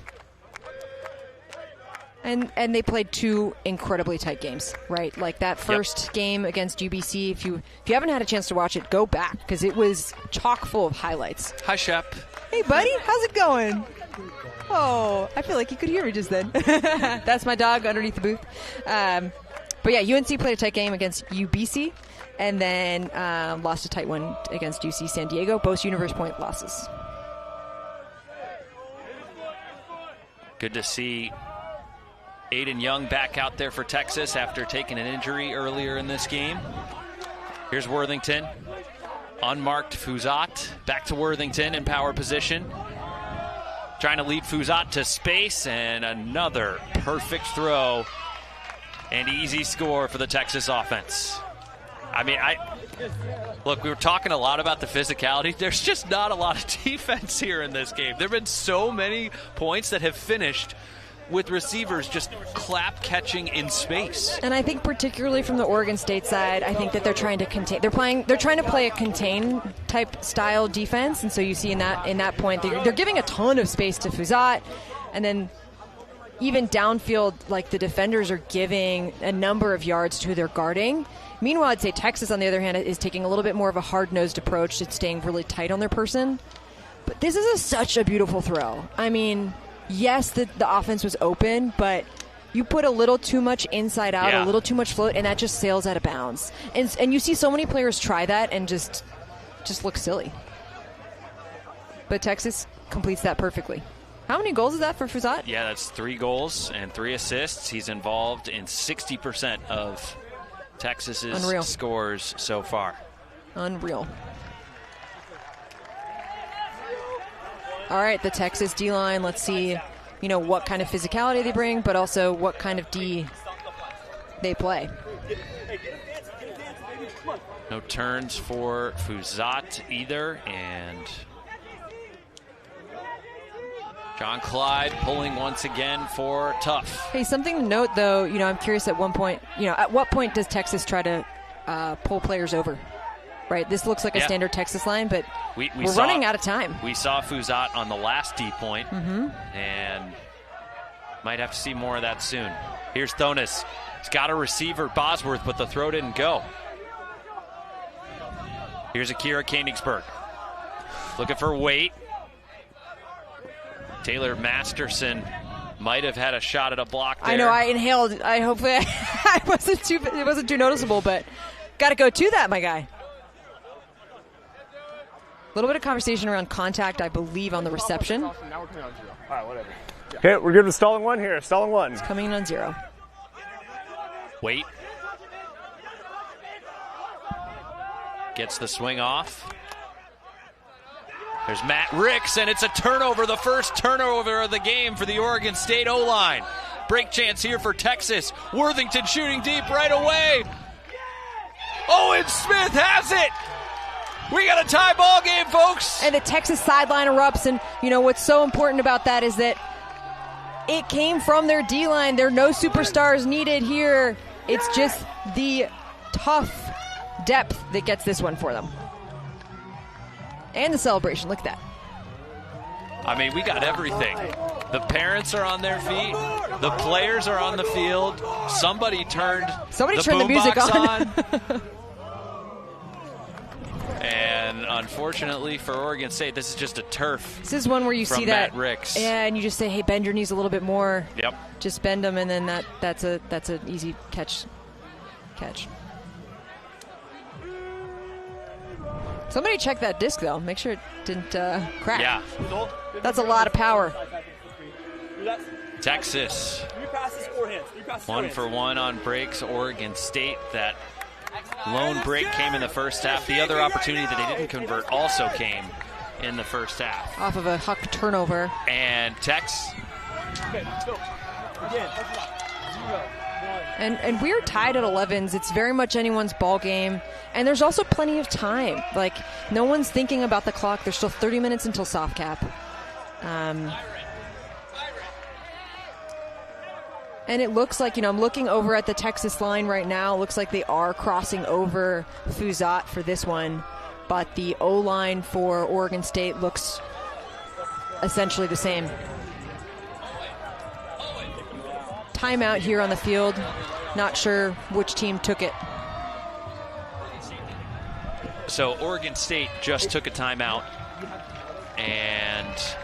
And they played 2 incredibly tight games, right? Like that first game against UBC, if you haven't had a chance to watch it, go back because it was chock full of highlights. Hi, Shep. Hey, buddy. How's it going? Oh, I feel like you could hear me just then. That's my dog underneath the booth. But yeah, UNC played a tight game against UBC and then lost a tight one against UC San Diego. Both Universe Point losses. Good to see Aiden Young back out there for Texas after taking an injury earlier in this game. Here's Worthington. Unmarked Fuzat. Back to Worthington in power position. Trying to lead Fuzat to space, and another perfect throw and easy score for the Texas offense. I mean, look, we were talking a lot about the physicality. There's just not a lot of defense here in this game. There have been so many points that have finished with receivers just clap catching in space. And I think particularly from the Oregon State side, I think that they're trying to contain. They're trying to play a contain type style defense, and so you see in that point they're giving a ton of space to Fuzat, and then even downfield, like the defenders are giving a number of yards to who they're guarding. Meanwhile, I'd say Texas, on the other hand, is taking a little bit more of a hard-nosed approach to staying really tight on their person. But this is such a beautiful throw. I mean, yes, the offense was open, but you put a little too much inside out, a little too much float, and that just sails out of bounds. And you see so many players try that and just look silly. But Texas completes that perfectly. How many goals is that for Fuzat? Yeah, that's 3 goals and 3 assists. He's involved in 60% of Texas's scores so far. Unreal. All right, the Texas D-line. Let's see, what kind of physicality they bring, but also what kind of D they play. No turns for Fuzat either, and John Clyde pulling once again for Tough. Hey, something to note, though, I'm curious at what point does Texas try to pull players over? Right, this looks like a standard Texas line, but we're running out of time. We saw Fuzat on the last D point, and might have to see more of that soon. Here's Thonis. He's got a receiver, Bosworth, but the throw didn't go. Here's Akira Koenigsberg. Looking for weight. Taylor Masterson might have had a shot at a block there. I know, I inhaled. Hopefully it wasn't too noticeable, but got to go to that, my guy. A little bit of conversation around contact, I believe, on the reception. Now we're coming on 0. All right, whatever. Okay, we're good with stalling 1 here. Stalling 1. It's coming in on 0. Wait. Gets the swing off. There's Matt Ricks, and it's a turnover, the first turnover of the game for the Oregon State O-line. Break chance here for Texas. Worthington shooting deep right away. Owen Smith has it. We got a tie ball game, folks. And the Texas sideline erupts, and what's so important about that is that it came from their D-line. There are no superstars needed here. It's just the tough depth that gets this one for them. And the celebration, look at that. I mean, we got everything. The parents are on their feet. The players are on the field. Somebody turned the music on. And unfortunately for Oregon State, this is just a turf. This is one where you see that, Matt Ricks. and you just say, "Hey, bend your knees a little bit more." Yep. Just bend them, and then that's an easy catch. Somebody check that disc though. Make sure it didn't crack. Yeah. That's a lot of power. Texas. 1 for 1 on breaks. Oregon State, that lone break came in the first half. The other opportunity that they didn't convert also came in the first half. Off of a Huck turnover. And Tex. And we're tied at 11s. It's very much anyone's ball game. And there's also plenty of time. Like, no one's thinking about the clock. There's still 30 minutes until soft cap. And it looks like, I'm looking over at the Texas line right now. It looks like they are crossing over Fuzat for this one. But the O-line for Oregon State looks essentially the same. Timeout here on the field. Not sure which team took it. So Oregon State just took a timeout, and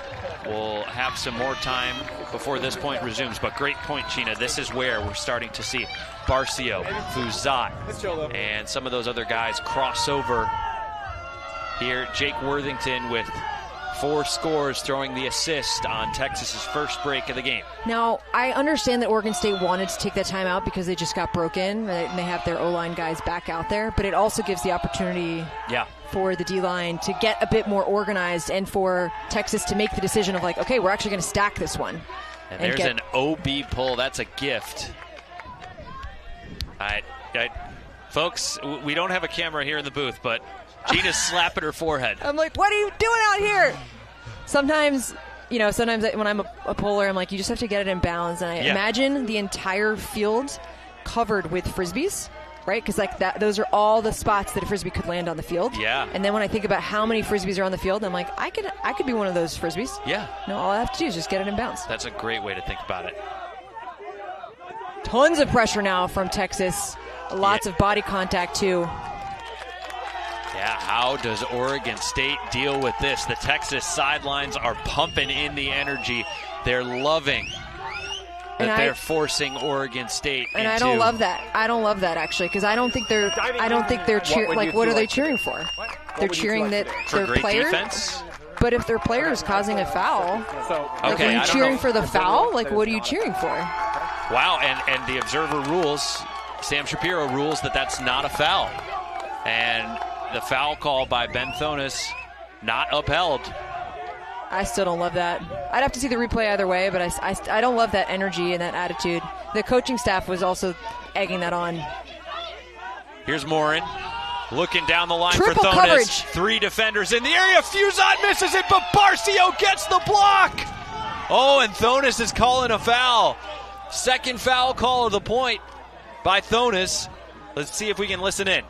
we'll have some more time before this point resumes. But great point, Sheena. This is where we're starting to see Barcio, Fuzat, and some of those other guys cross over here. Jake Worthington with 4 scores, throwing the assist on Texas's first break of the game. Now, I understand that Oregon State wanted to take that timeout because they just got broken and they have their O-line guys back out there, but it also gives the opportunity for the D-line to get a bit more organized and for Texas to make the decision of like, okay, we're actually going to stack this one. And there's an OB pull. That's a gift. Folks, we don't have a camera here in the booth, but Gina's slapping her forehead. I'm like, what are you doing out here? Sometimes when I'm a puller, I'm like, you just have to get it in bounds. And I imagine the entire field covered with Frisbees, right? Because those are all the spots that a Frisbee could land on the field. Yeah. And then when I think about how many Frisbees are on the field, I'm like, I could be one of those Frisbees. Yeah. No, all I have to do is just get it in bounds. That's a great way to think about it. Tons of pressure now from Texas. Lots of body contact, too. Yeah, how does Oregon State deal with this? The Texas sidelines are pumping in the energy. They're loving that they're forcing Oregon State and into. I don't love that. I don't love that, actually, because I don't think they're cheering. Like, what are they cheering for? They're cheering that their players. Defense? But if their player is causing a foul, are you cheering for the foul? Like, what are you cheering for? Wow, and the observer rules, Sam Shapiro rules that that's not a foul. And the foul call by Ben Thonis not upheld. I still don't love that. I'd have to see the replay either way, but I don't love that energy and that attitude. The coaching staff was also egging that on. Here's Morin looking down the line Triple for Thonis. Coverage. 3 defenders in the area. Fuzat misses it, but Barcio gets the block. Oh, and Thonis is calling a foul. Second foul call of the point by Thonis. Let's see if we can listen in.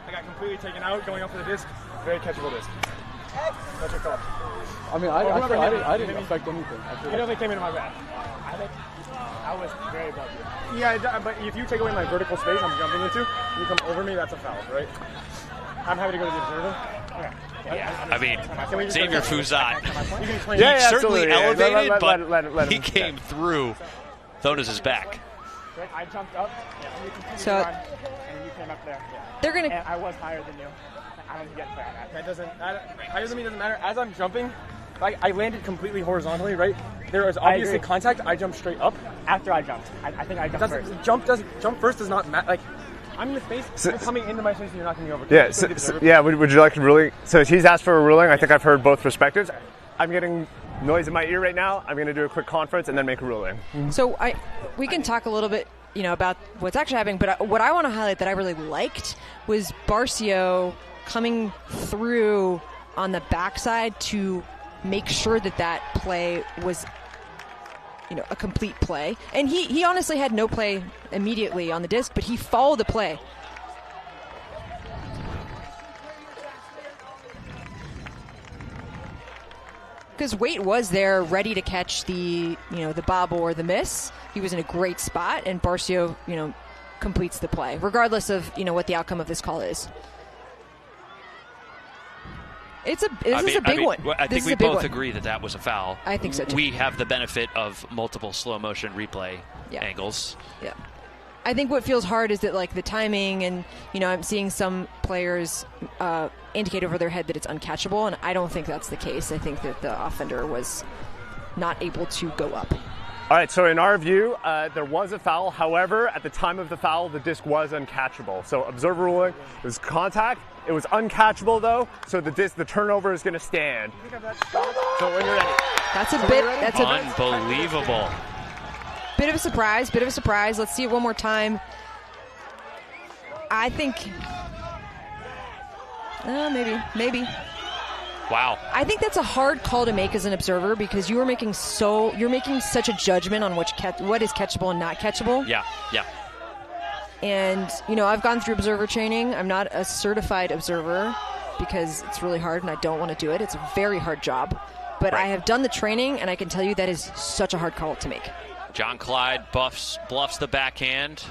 I got completely taken out going up for the disc. Very catchable disc. That's your call. I mean, I didn't affect anything. I know they came into my back. I was very above you. Yeah, but if you take away my vertical space I'm jumping into, and you come over me, that's a foul, right? I'm happy to go to the observer. Okay. Yeah, I mean, Xavier Fuzat, Yeah, certainly elevated, let he him came through Thonis' back. I jumped up, you continued to run, and you came up there. They're gonna. And I was higher than you. I don't get that. Higher than me doesn't matter. As I'm jumping, like I landed completely horizontally, right? There was obviously contact. I jumped straight up. After I jumped, I think I jumped first. Jump first does not matter. Like I'm in the space. You're coming into my space, and you're knocking me over. Yeah, would you like a ruling? So he's asked for a ruling. I think I've heard both perspectives. I'm getting noise in my ear right now. I'm going to do a quick conference and then make a ruling. So we can talk a little bit, about what's actually happening. But what I want to highlight that I really liked was Barcio coming through on the backside to make sure that play was, a complete play. And he honestly had no play immediately on the disc, but he followed the play. Because Waite was there ready to catch the bobble or the miss. He was in a great spot, and Barcio, completes the play, regardless of, what the outcome of this call is. This is a big one. I think we both agree that was a foul. I think so too. We have the benefit of multiple slow motion replay angles. Yeah. I think what feels hard is that like the timing, and I'm seeing some players indicate over their head that it's uncatchable, and I don't think that's the case. I think that the offender was not able to go up. All right, so in our view, there was a foul. However, at the time of the foul, the disc was uncatchable. So observer ruling, it was contact. It was uncatchable though, so the turnover is going to stand. So when you're ready. That's unbelievable. Bit of a surprise. Let's see it one more time. I think maybe. Wow. I think that's a hard call to make as an observer, because you're making such a judgment on what is catchable and not catchable. Yeah. And I've gone through observer training. I'm not a certified observer because it's really hard and I don't want to do it. It's a very hard job. But I have done the training, and I can tell you that is such a hard call to make. John Clyde bluffs the backhand.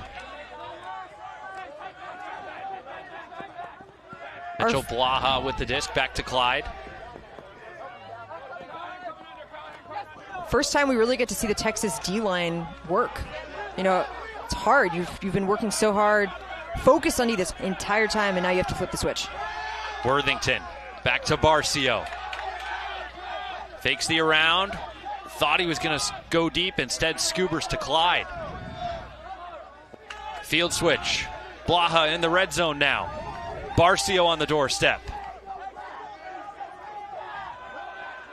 Mitchell Blaha with the disc, back to Clyde. First time we really get to see the Texas D-line work. It's hard. You've been working so hard, focused on D this entire time, and now you have to flip the switch. Worthington, back to Barcio. Fakes the around. Thought he was going to go deep. Instead, scoobers to Clyde. Field switch. Blaha in the red zone now. Barcio on the doorstep.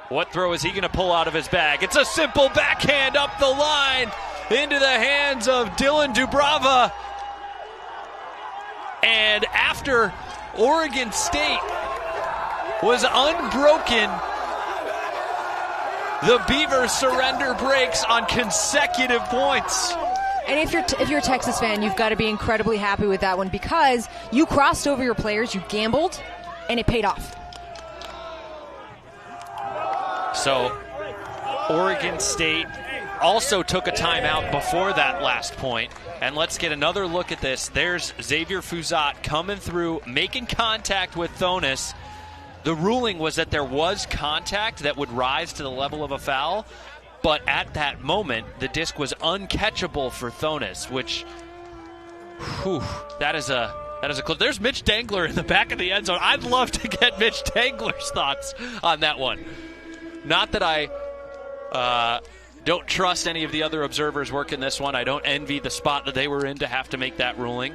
What throw is he going to pull out of his bag? It's a simple backhand up the line into the hands of Dylan Dubrava. And after Oregon State was unbroken, the Beavers surrender breaks on consecutive points. And if you're a Texas fan, you've got to be incredibly happy with that one, because you crossed over your players, you gambled, and it paid off. So Oregon State also took a timeout before that last point. And let's get another look at this. There's Xavier Fuzat coming through, making contact with Thonis. The ruling was that there was contact that would rise to the level of a foul, but at that moment, the disc was uncatchable for Thonis, which, that is a close. There's Mitch Dangler in the back of the end zone. I'd love to get Mitch Dangler's thoughts on that one. Not that I don't trust any of the other observers working this one. I don't envy the spot that they were in to have to make that ruling.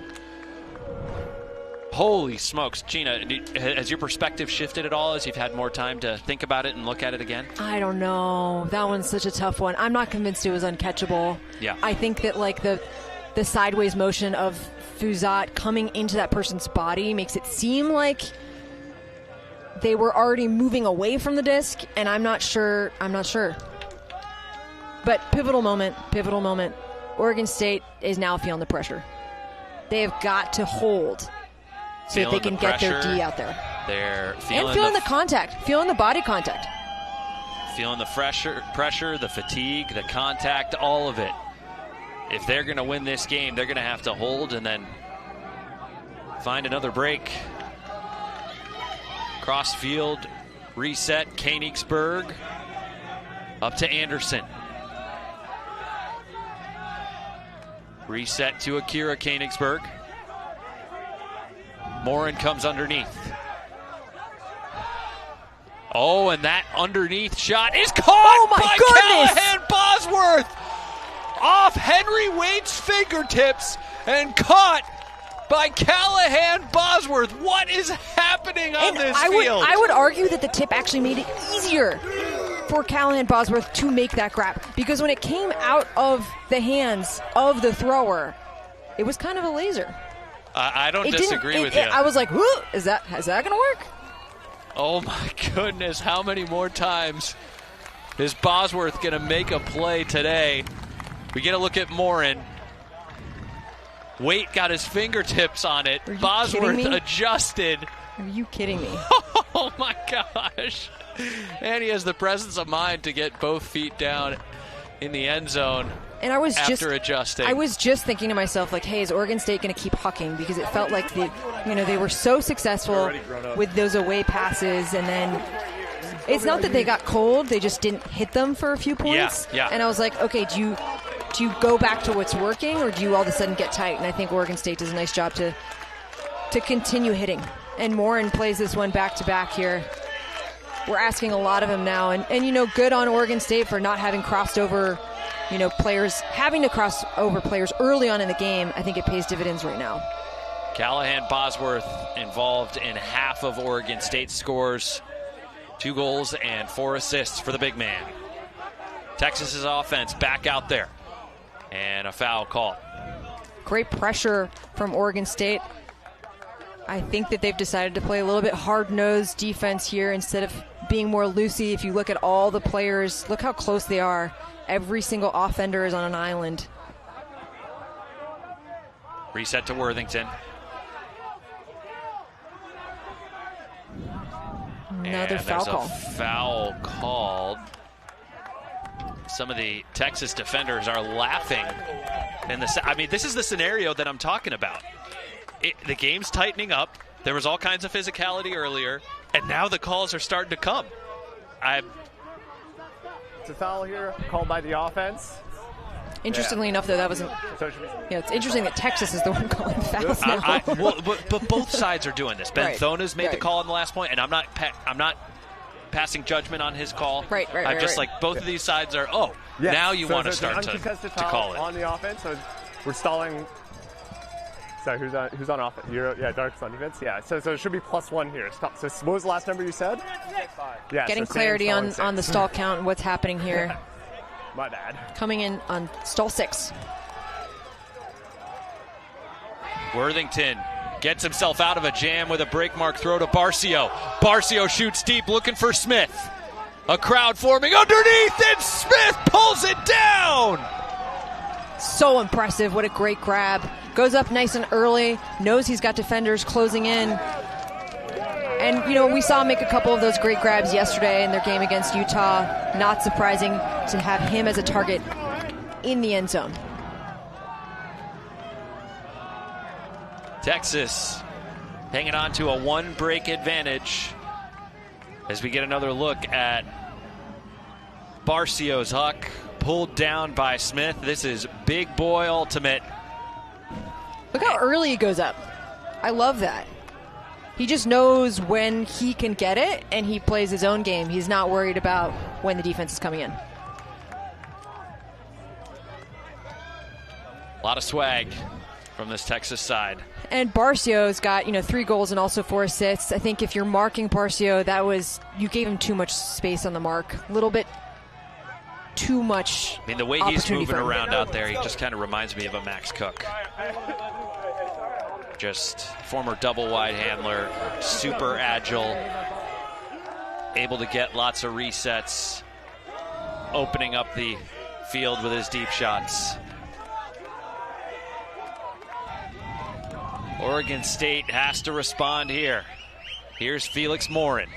Holy smokes. Gina, has your perspective shifted at all as you've had more time to think about it and look at it again? I don't know. That one's such a tough one. I'm not convinced it was uncatchable. Yeah. I think that like the sideways motion of Fuzat coming into that person's body makes it seem like they were already moving away from the disc, and I'm not sure. But pivotal moment. Oregon State is now feeling the pressure. They have got to hold so that they can get their D out there. They're feeling the contact, feeling the body contact. Feeling the pressure, the fatigue, the contact, all of it. If they're going to win this game, they're going to have to hold and then find another break. Cross field, reset, Koenigsberg. Up to Anderson. Reset to Akira Koenigsberg. Morin comes underneath. Oh, and that underneath shot is caught by Callahan Bosworth off Henry Wade's fingertips and caught by Callahan Bosworth. What is happening on this field? I would argue that the tip actually made it easier for Callahan Bosworth to make that grab, because when it came out of the hands of the thrower, it was kind of a laser. I don't disagree with you. I was like, is that going to work? Oh my goodness, how many more times is Bosworth going to make a play today? We get a look at Morin. Waite got his fingertips on it. Bosworth adjusted. Are you kidding me? Oh my gosh. And he has the presence of mind to get both feet down in the end zone. And I was after adjusting. I was just thinking to myself, like, hey, is Oregon State going to keep hucking? Because it felt like they were so successful with those away passes, and then it's not that they got cold; they just didn't hit them for a few points. Yeah. And I was like, okay, do you go back to what's working, or do you all of a sudden get tight? And I think Oregon State does a nice job to continue hitting. And Morin plays this one back to back here. We're asking a lot of him now, and good on Oregon State for not having crossed over. Players having to cross over players early on in the game. I think it pays dividends right now. Callahan Bosworth involved in half of Oregon State's scores. 2 goals and 4 assists for the big man. Texas's offense back out there. And a foul call. Great pressure from Oregon State. I think that they've decided to play a little bit hard-nosed defense here instead of being more loosey. If you look at all the players, look how close they are. Every single offender is on an island. Reset to Worthington. Another foul call. There's a foul called. Some of the Texas defenders are laughing. This is the scenario that I'm talking about. The game's tightening up. There was all kinds of physicality earlier, and now the calls are starting to come. It's a foul here, called by the offense. Interestingly enough, though, that wasn't. It's interesting that Texas is the one calling fouls now. But both sides are doing this. Ben Right. Thona's made the call on the last point, and I'm not passing judgment on his call. Right. I'm just like both of these sides are. Now you want to start to call it on the offense. So we're stalling. So who's on offense? Dark's on defense. Yeah. So it should be +1 here. Stop. So what was the last number you said? 5. Yeah. Getting clarity on the stall count and what's happening here. My bad. Coming in on stall 6. Worthington gets himself out of a jam with a break mark throw to Barcio. Barcio shoots deep, looking for Smith. A crowd forming underneath, and Smith pulls it down. So impressive. What a great grab. Goes up nice and early. Knows he's got defenders closing in. And, we saw him make a couple of those great grabs yesterday in their game against Utah. Not surprising to have him as a target in the end zone. Texas hanging on to a 1-break advantage as we get another look at Barcio's huck pulled down by Smith. This is big boy ultimate. Look how early he goes up. I love that. He just knows when he can get it, and he plays his own game. He's not worried about when the defense is coming in. A lot of swag from this Texas side. And Barcio's got, 3 goals and also 4 assists. I think if you're marking Barcio, you gave him too much space on the mark. A little bit too much. The way he's moving around out there, he just kind of reminds me of a Max Cook. Just former double wide handler, super agile, able to get lots of resets, opening up the field with his deep shots. Oregon State has to respond here. Here's Felix Morin.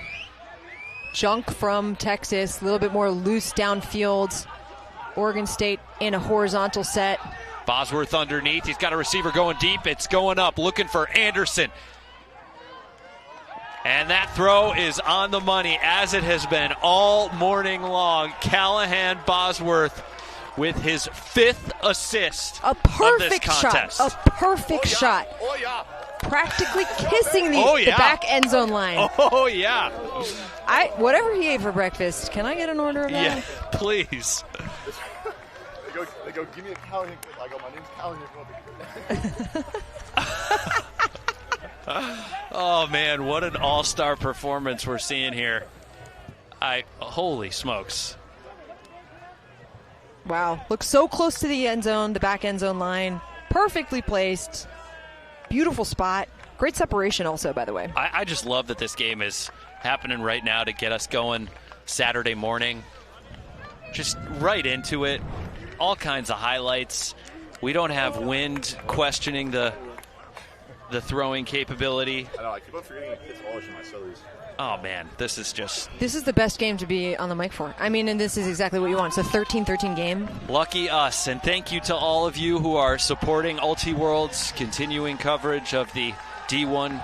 Junk from Texas, a little bit more loose downfield. Oregon State in a horizontal set. Bosworth underneath. He's got a receiver going deep. It's going up, looking for Anderson. And that throw is on the money, as it has been all morning long. Callahan Bosworth with his 5th assist of this contest. A perfect shot. Oh, yeah. Practically kissing the back end zone line. Oh, yeah. Whatever he ate for breakfast, can I get an order of that? Yeah, please. They go, give me a Callahan. I go, my name's Callahan. Oh, man, what an all-star performance we're seeing here. Holy smokes. Wow, looks so close to the end zone, the back end zone line. Perfectly placed. Beautiful spot. Great separation also, by the way. I just love that this game is happening right now to get us going Saturday morning. Just right into it. All kinds of highlights. We don't have wind questioning the throwing capability. I know, I keep on forgetting to kiss polish in my cellars. Oh, man, this is the best game to be on the mic for. I mean, and this is exactly what you want. It's a 13-13 game. Lucky us, and thank you to all of you who are supporting Ultiworld's continuing coverage of the D1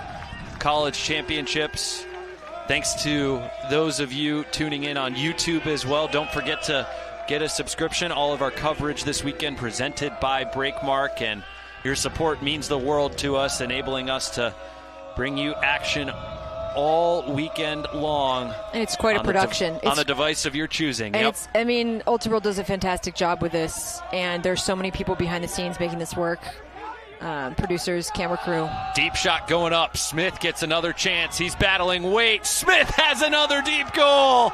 College Championships. Thanks to those of you tuning in on YouTube as well. Don't forget to get a subscription. All of our coverage this weekend presented by Breakmark, and your support means the world to us, enabling us to bring you action all weekend long. And it's quite a production. On the device of your choosing. And Yep. Ultiworld does a fantastic job with this, and there's so many people behind the scenes making this work. Producers, camera crew. Deep shot going up. Smith gets another chance. He's battling Waite. Smith has another deep goal.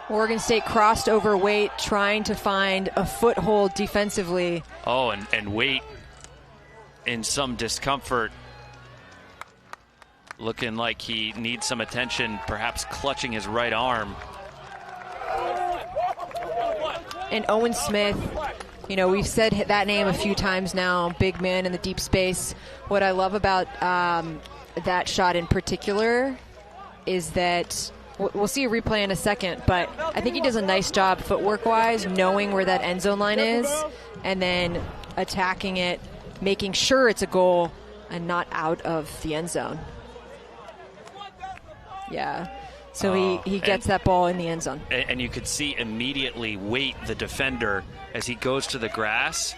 Oregon State crossed over Waite, trying to find a foothold defensively. Oh, and Waite in some discomfort, looking like he needs some attention, perhaps clutching his right arm. And Owen Smith, we've said that name a few times now, big man in the deep space. What I love about that shot in particular is that we'll see a replay in a second, but I think he does a nice job footwork-wise, knowing where that end zone line is, and then attacking it, making sure it's a goal and not out of the end zone. Yeah. So he gets that ball in the end zone. And you could see immediately Waite, the defender, as he goes to the grass.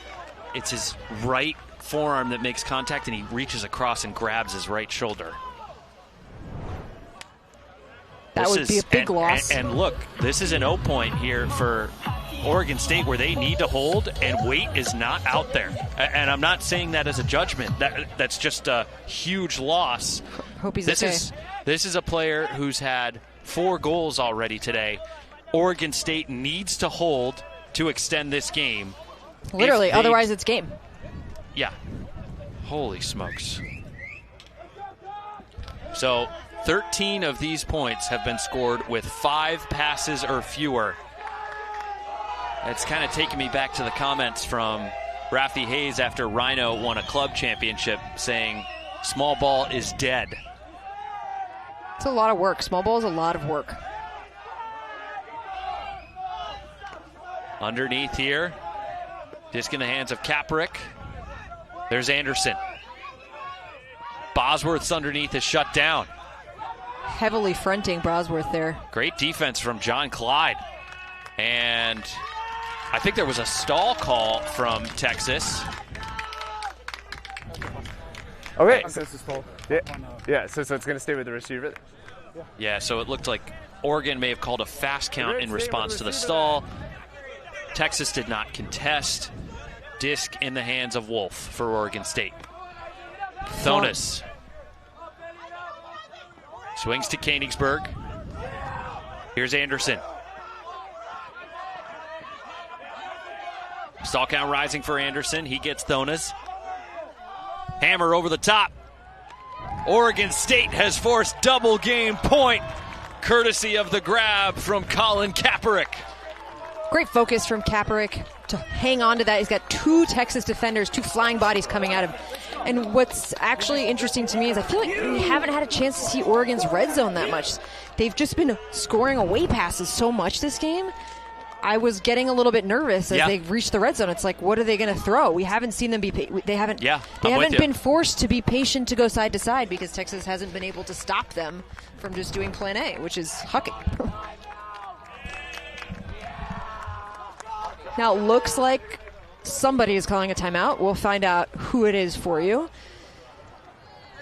It's his right forearm that makes contact, and he reaches across and grabs his right shoulder. That would be a big loss. And look, this is an 0 point here for Oregon State where they need to hold, and Waite is not out there. And I'm not saying that as a judgment. That's just a huge loss. Hope he's okay. This is a player who's had 4 goals already today. Oregon State needs to hold to extend this game. Literally, otherwise it's game. Yeah. Holy smokes. So 13 of these points have been scored with 5 passes or fewer. It's kind of taking me back to the comments from Rafi Hayes after Rhino won a club championship, saying small ball is dead. It's a lot of work. Small ball is a lot of work. Underneath here, disc in the hands of Kaprick. There's Anderson. Bosworth's underneath is shut down. Heavily fronting Bosworth there. Great defense from John Clyde. And I think there was a stall call from Texas. Okay. Yeah, so it's going to stay with the receiver. Yeah, so it looked like Oregon may have called a fast count in response to the stall. Texas did not contest. Disc in the hands of Wolf for Oregon State. Thonis swings to Koenigsberg. Here's Anderson. Stall count rising for Anderson. He gets Thonis. Hammer over the top. Oregon State has forced double game point, courtesy of the grab from Colin Kaepernick. Great focus from Kaepernick to hang on to that. He's got 2 Texas defenders, 2 flying bodies coming at him. And what's actually interesting to me is I feel like we haven't had a chance to see Oregon's red zone that much. They've just been scoring away passes so much this game. I was getting a little bit nervous as they reached the red zone. It's like, what are they going to throw? We haven't seen them be. They haven't been forced to be patient to go side to side because Texas hasn't been able to stop them from just doing Plan A, which is hucking. Now it looks like somebody is calling a timeout. We'll find out who it is for you.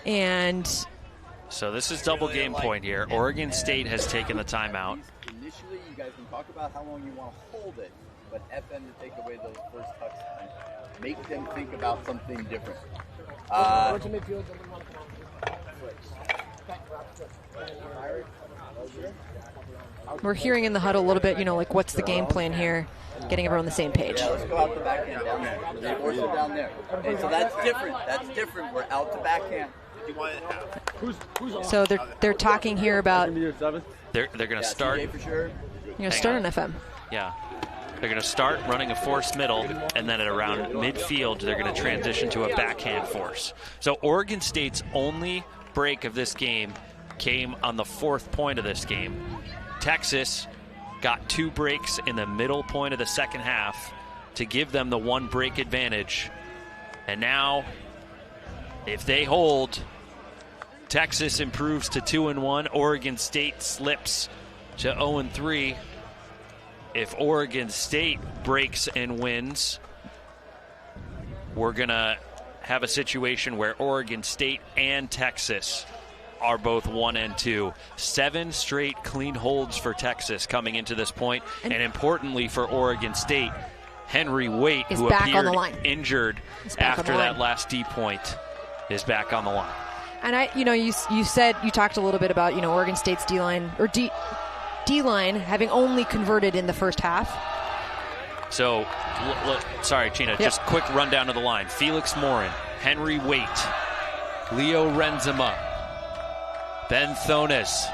And so this is double game point here. Oregon State has taken the timeout. Initially, you guys can talk about how long you want to hold it, but F them to take away those first touches and make them think about something different. We're hearing in the huddle a little bit, like what's the game plan here? Getting everyone on the same page. Yeah, let's go out the backhand down there. They force it down there. Okay, so that's different. That's different. We're out the backhand. So they're talking here about they're going to start. TJ for sure. Start an FM. Yeah. They're going to start running a force middle, and then at around midfield, they're going to transition to a backhand force. So Oregon State's only break of this game came on the 4th point of this game. Texas got 2 breaks in the middle point of the second half to give them the 1 break advantage. And now, if they hold, Texas improves to 2-1. Oregon State slips to 0-3. If Oregon State breaks and wins, we're going to have a situation where Oregon State and Texas are both 1-2. 7 straight clean holds for Texas coming into this point. And importantly for Oregon State, Henry Waite, who appeared injured after that last D point, is back on the line. And you talked a little bit about, Oregon State's D-line, or D-line having only converted in the first half. So, sorry, Gina, just quick rundown of the line. Felix Morin, Henry Waite, Leo Renzema, Ben Thones,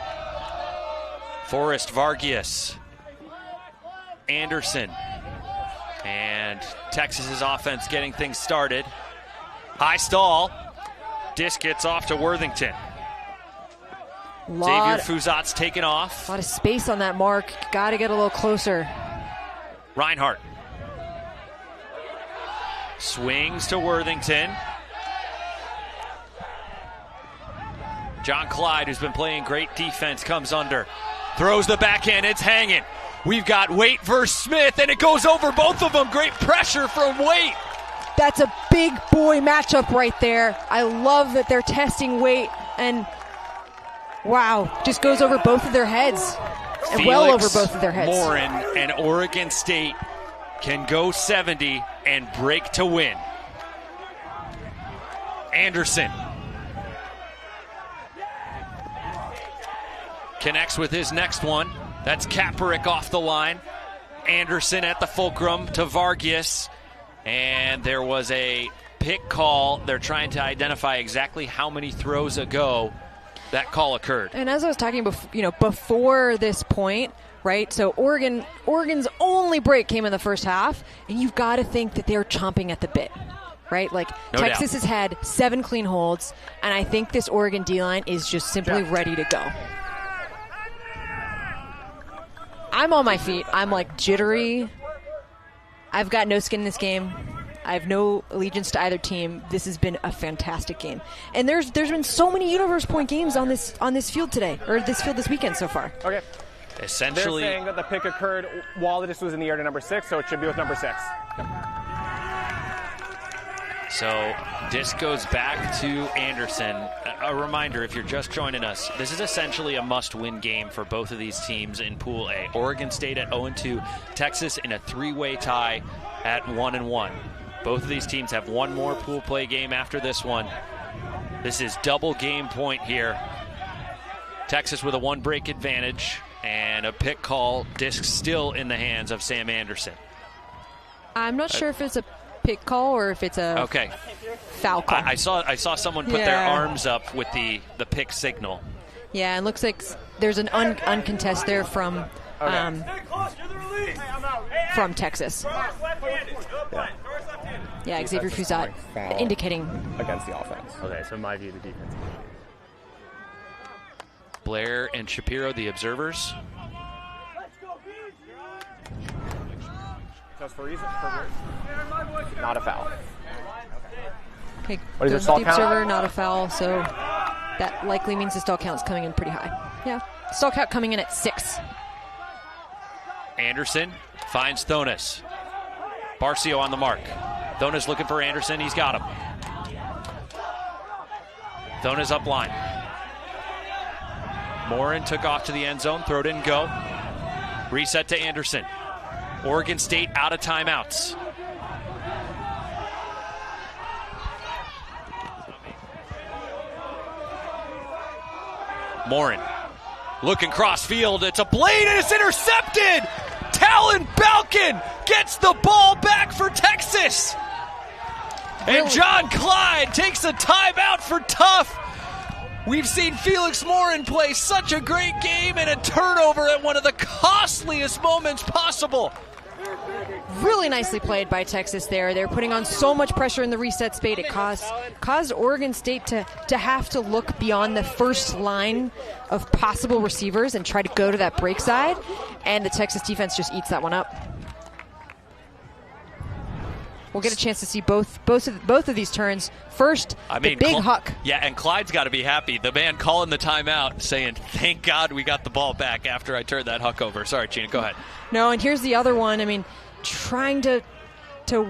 Forrest Vargas, Anderson, and Texas's offense getting things started. High stall. Disc gets off to Worthington. Xavier Fuzat's taken off. A lot of space on that mark. Got to get a little closer. Reinhardt swings to Worthington. John Clyde, who's been playing great defense, comes under. Throws the backhand. It's hanging. We've got Waite versus Smith, and it goes over both of them. Great pressure from Waite. That's a big boy matchup right there. I love that they're testing Waite, and wow, just goes over both of their heads. And Felix well over both of their heads. Morin and Oregon State can go 70 and break to win. Anderson connects with his next one. That's Kaepernick off the line. Anderson at the fulcrum to Vargas. And there was a pick call. They're trying to identify exactly how many throws ago that call occurred. And as I was talking before this point, right? So Oregon's only break came in the first half, and you've got to think that they're chomping at the bit, right? Like no Texas doubt. has had 7 clean holds, and I think this Oregon D-line is just simply ready to go. I'm on my feet. I'm like jittery. I've got no skin in this game. I have no allegiance to either team. This has been a fantastic game, and there's been so many universe point games on this field today, or this field this weekend so far. Okay. Essentially, they're saying that the pick occurred while the disc was in the air to number 6, so it should be with number 6. So disc goes back to Anderson. A reminder, if you're just joining us, this is essentially a must-win game for both of these teams in Pool A. Oregon State at 0-2, Texas in a 3-way tie at 1-1. Both of these teams have one more pool play game after this one. This is double game point here. Texas with a 1-break advantage and a pick call. Disc still in the hands of Sam Anderson. I'm not sure if it's a pick call or if it's a foul call. I saw someone put their arms up with the pick signal. Yeah, it looks like there's an uncontested there from Texas. Yeah, Xavier Fuzat indicating against the offense. Okay, so my view, the defense. Blair and Shapiro, the observers. Just for reason, not a foul. Okay, what is goes it, stall the count? observer, not a foul, so that likely means the stall count's coming in pretty high. Yeah, stall count coming in at 6. Anderson finds Thonis. Barcio on the mark. Thonis looking for Anderson. He's got him. Thonis up line. Morin took off to the end zone. Throw didn't go. Reset to Anderson. Oregon State out of timeouts. Morin looking cross field. It's a blade and it's intercepted. Talon Balkin gets the ball back for Texas. And John Clyde takes a timeout for tough. We've seen Felix Morin play such a great game and a turnover at one of the costliest moments possible. Really nicely played by Texas there. They're putting on so much pressure in the reset spate. It caused Oregon State to have to look beyond the first line of possible receivers and try to go to that break side, and the Texas defense just eats that one up. We'll get a chance to see both of these turns. First, the big huck. Yeah, and Clyde's got to be happy. The man calling the timeout saying, thank God we got the ball back after I turned that huck over. Sorry, Gina, go ahead. No, and here's the other one. I mean, trying to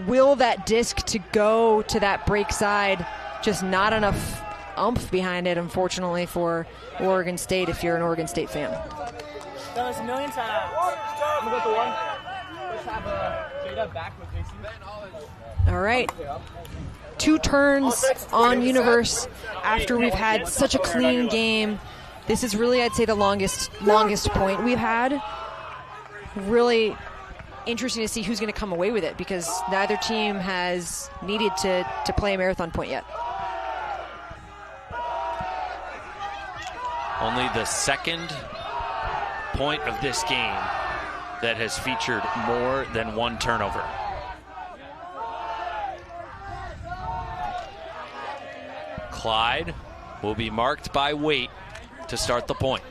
will that disc to go to that break side, just not enough oomph behind it, unfortunately, for Oregon State if you're an Oregon State fan. Done this a million times. I'm going to go to one. Let's have Jada back with JC. All right. 2 turns on Universe after we've had such a clean game. This is really, I'd say, the longest point we've had. Really interesting to see who's going to come away with it, because neither team has needed to play a marathon point yet. Only the second point of this game that has featured more than 1 turnover. Clyde will be marked by weight to start the point.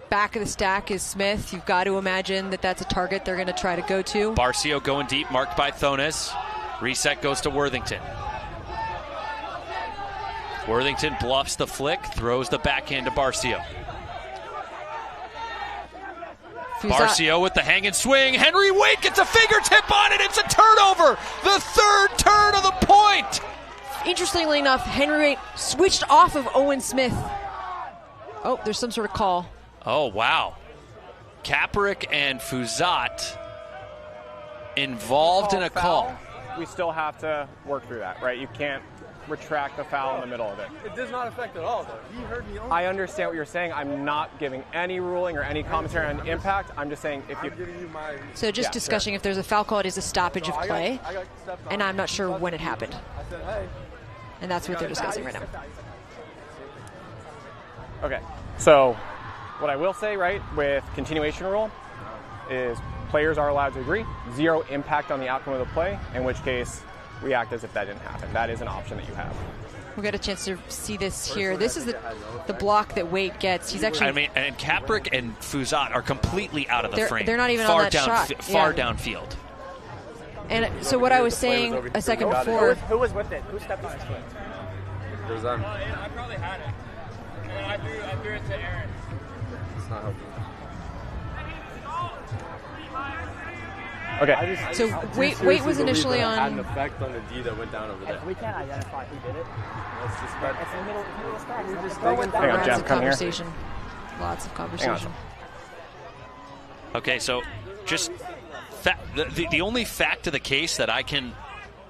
Back of the stack is Smith. You've got to imagine that that's a target they're going to try to go to. Barcio going deep, marked by Thonis. Reset goes to Worthington. Worthington bluffs the flick, throws the backhand to Barcio. Barcio with the hang and swing. Henry Wait gets a fingertip on it. It's a turnover. The 3rd turn of the point. Interestingly enough, Henry Wait switched off of Owen Smith. Oh, there's some sort of call. Oh, wow. Kaepernick and Fuzat involved in a call. We still have to work through that, right? You can't retract the foul in the middle of it. It does not affect at all, though. He heard me on. I understand what you're saying. I'm not giving any ruling or any commentary on impact. I'm just saying if you... So just discussing if there's a foul call, it is a stoppage of play, and I'm not sure when it happened. And that's what they're discussing right now. Okay, so what I will say, right, with continuation rule is players are allowed to agree. 0 impact on the outcome of the play, in which case we act as if that didn't happen. That is an option that you have. We'll get a chance to see this here. This is the block that Wade gets. He's actually... I mean, and Kaepernick and Fuzat are completely out of the frame. They're not even on that shot. Far downfield. And so what I was saying a second before... Who was with it? Who stepped on his foot? It was them. I probably had it. And then I threw it to Aaron. It's not helping. Okay. So Wait was initially on... had an effect on the D that went down over there. If we can't identify who did it, Let's just bet. it's in the middle of the stack. We're just Throw it thinking. down. Hang on, Lots Jeff, of come here. conversation. Lots of conversation. Okay, so just the only fact of the case that I can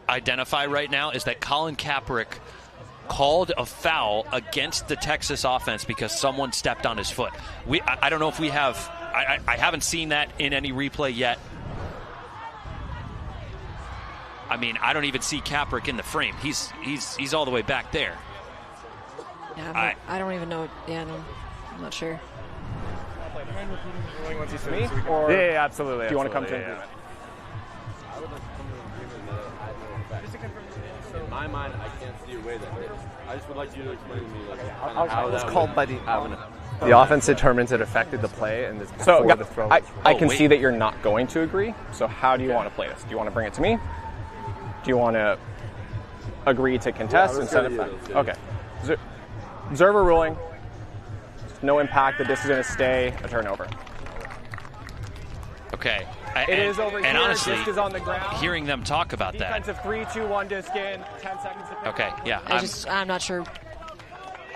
identify right now is that Colin Kaepernick called a foul against the Texas offense because someone stepped on his foot. I don't know if we have... I haven't seen that in any replay yet. I mean, I don't even see Kaepernick in the frame. He's all the way back there. Yeah, I don't even know. Yeah, no, I'm not sure. Me? Or yeah, absolutely. Do you want to come to an agreement? I would like to come to an agreement that I had no effect. In my mind, I can't see a way that it is. I just would like you to explain to me how that was called by The offense determines it affected the play, and this before the throw. I can see that you're not going to agree. So how do you want to play this? Do you want to bring it to me? Do you want to agree to contest instead of fact? Okay. Observer ruling. No impact that this is going to stay a turnover. Okay. It is over here. And honestly, disc is on the ground. hearing them talk about that. Defensive 3-2-1 disc in. 10 seconds to pick. Okay, yeah. I'm not sure.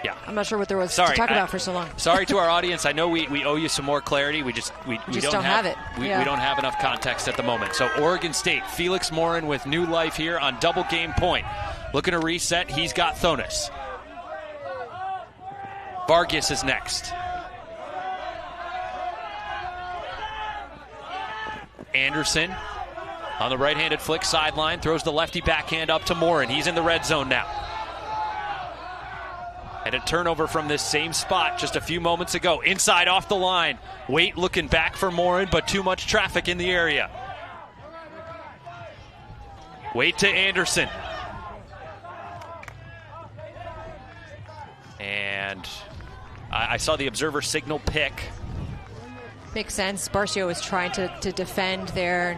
Yeah. I'm not sure what there was to talk about for so long. Sorry to our audience. I know we owe you some more clarity. We just don't have it. We don't have enough context at the moment. So Oregon State, Felix Morin with new life here on double game point. Looking to reset. He's got Thonis. Vargas is next. Anderson on the right-handed flick sideline. Throws the lefty backhand up to Morin. He's in the red zone now. And a turnover from this same spot just a few moments ago. Inside off the line. Waite looking back for Morin, but too much traffic in the area. Waite to Anderson. And I saw the observer signal pick. Makes sense. Barcio was trying to defend there.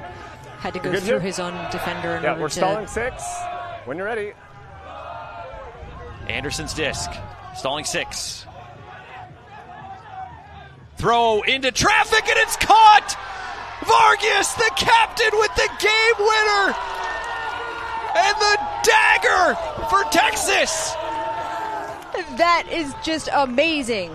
Had to go through his own defender. Yeah, we're stalling 6. When you're ready. Anderson's disc. Stalling 6. Throw into traffic, and it's caught! Vargas, the captain, with the game winner! And the dagger for Texas! That is just amazing.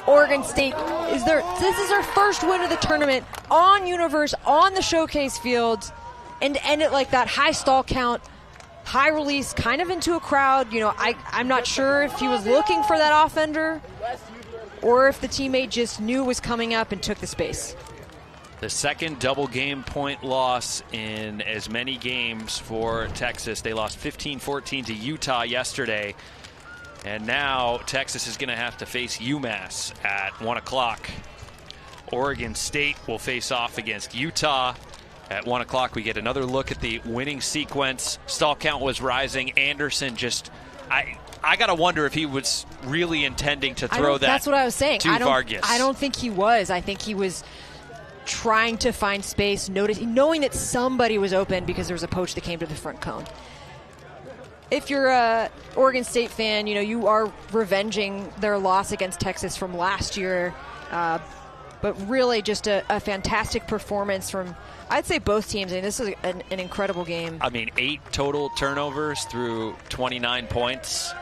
Oregon State this is their first win of the tournament on Universe, on the showcase field, and to end it like that, high stall count, high release, kind of into a crowd. You know, I'm not sure if he was looking for that offender or if the teammate just knew it was coming up and took the space. The second double game point loss in as many games for Texas. They lost 15-14 to Utah yesterday. And now Texas is going to have to face UMass at 1 o'clock. Oregon State will face off against Utah at 1 o'clock. We get another look at the winning sequence. Stall count was rising. Anderson just, I got to wonder if he was really intending to throw that. That's what I was saying. To Vargas. I don't think he was. I think he was trying to find space, knowing that somebody was open because there was a poach that came to the front cone. If you're a Oregon State fan, you know, you are revenging their loss against Texas from last year. But really just a fantastic performance from, I'd say, both teams. I mean, this is an incredible game. I mean, 8 total turnovers through 29 points.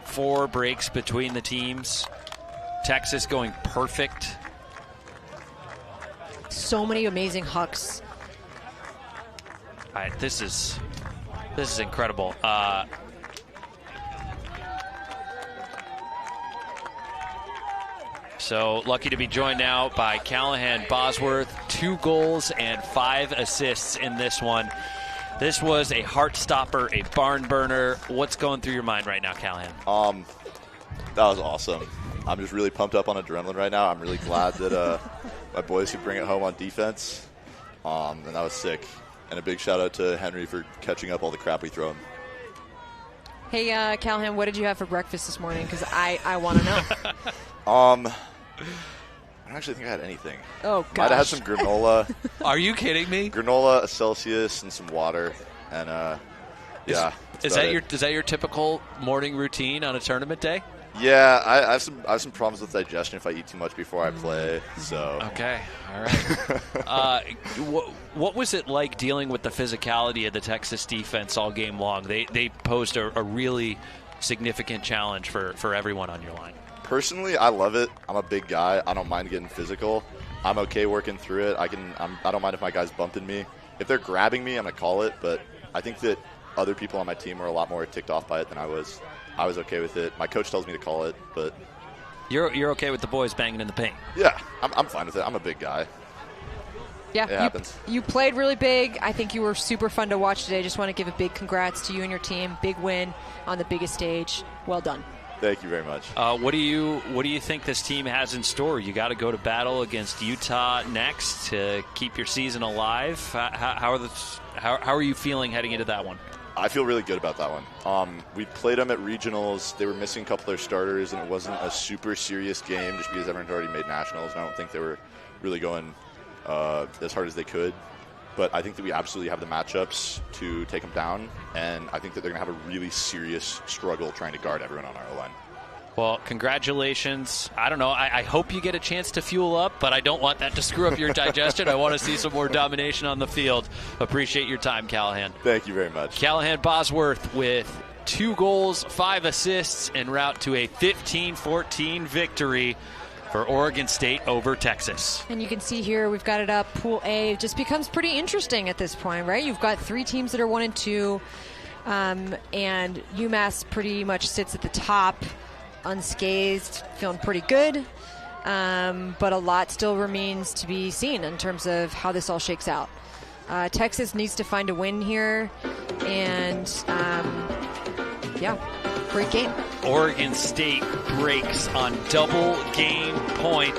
4 breaks between the teams. Texas going perfect. So many amazing hucks. All right, this is incredible. So lucky to be joined now by Callahan Bosworth. 2 goals and 5 assists in this one. This was a heart stopper, a barn burner. What's going through your mind right now, Callahan? That was awesome. I'm just really pumped up on adrenaline right now. I'm really glad that my boys could bring it home on defense. And that was sick. And a big shout out to Henry for catching up all the crap we throw him. Hey, Callahan, what did you have for breakfast this morning? Because I want to know. I don't actually think I had anything. Oh, gosh. Might have had some granola. Are you kidding me? Granola, a Celsius, and some water. And, yeah. Is that your typical morning routine on a tournament day? Yeah, I have some problems with digestion if I eat too much before I play. So okay, all right. What was it like dealing with the physicality of the Texas defense all game long? They posed a really significant challenge for everyone on your line. Personally, I love it. I'm a big guy. I don't mind getting physical. I'm okay working through it. I don't mind if my guy's bumping me. If they're grabbing me, I'm gonna call it. But I think that other people on my team were a lot more ticked off by it than I was. I was okay with it. My coach tells me to call it, but you're okay with the boys banging in the paint. Yeah, I'm fine with it. I'm a big guy. Yeah, it happens. You played really big. I think you were super fun to watch today. Just want to give a big congrats to you and your team. Big win on the biggest stage. Well done. Thank you very much. What do you think this team has in store? You got to go to battle against Utah next to keep your season alive. How are you feeling heading into that one? I feel really good about that one. We played them at regionals. They were missing a couple of their starters, and it wasn't a super serious game just because everyone had already made nationals. And I don't think they were really going as hard as they could. But I think that we absolutely have the matchups to take them down, and I think that they're going to have a really serious struggle trying to guard everyone on our O-line. Well, congratulations. I don't know. I hope you get a chance to fuel up, but I don't want that to screw up your digestion. I want to see some more domination on the field. Appreciate your time, Callahan. Thank you very much. Callahan Bosworth with 2 goals, 5 assists, en route to a 15-14 victory for Oregon State over Texas. And you can see here we've got it up. Pool A just becomes pretty interesting at this point, right? You've got 3 teams that are 1 and 2. And UMass pretty much sits at the top, unscathed, feeling pretty good. But a lot still remains to be seen in terms of how this all shakes out. Texas needs to find a win here, and great game. Oregon State breaks on double game point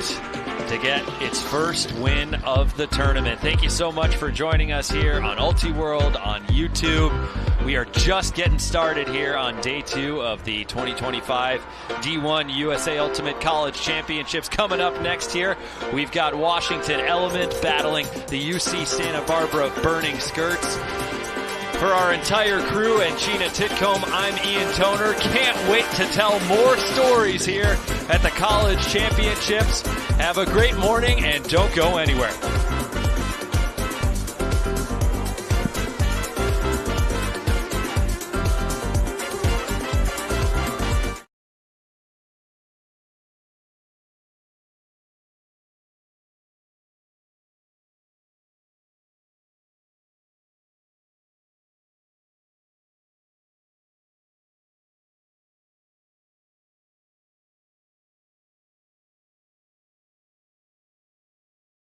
to get its first win of the tournament. Thank you so much for joining us here on Ultiworld on YouTube. We are just getting started here on day 2 of the 2025 D1 USA Ultimate College Championships. Coming up next here, we've got Washington Element battling the UC Santa Barbara Burning Skirts. For our entire crew and Gina Titcomb, I'm Ian Toner. Can't wait to tell more stories here at the College Championships. Have a great morning and don't go anywhere.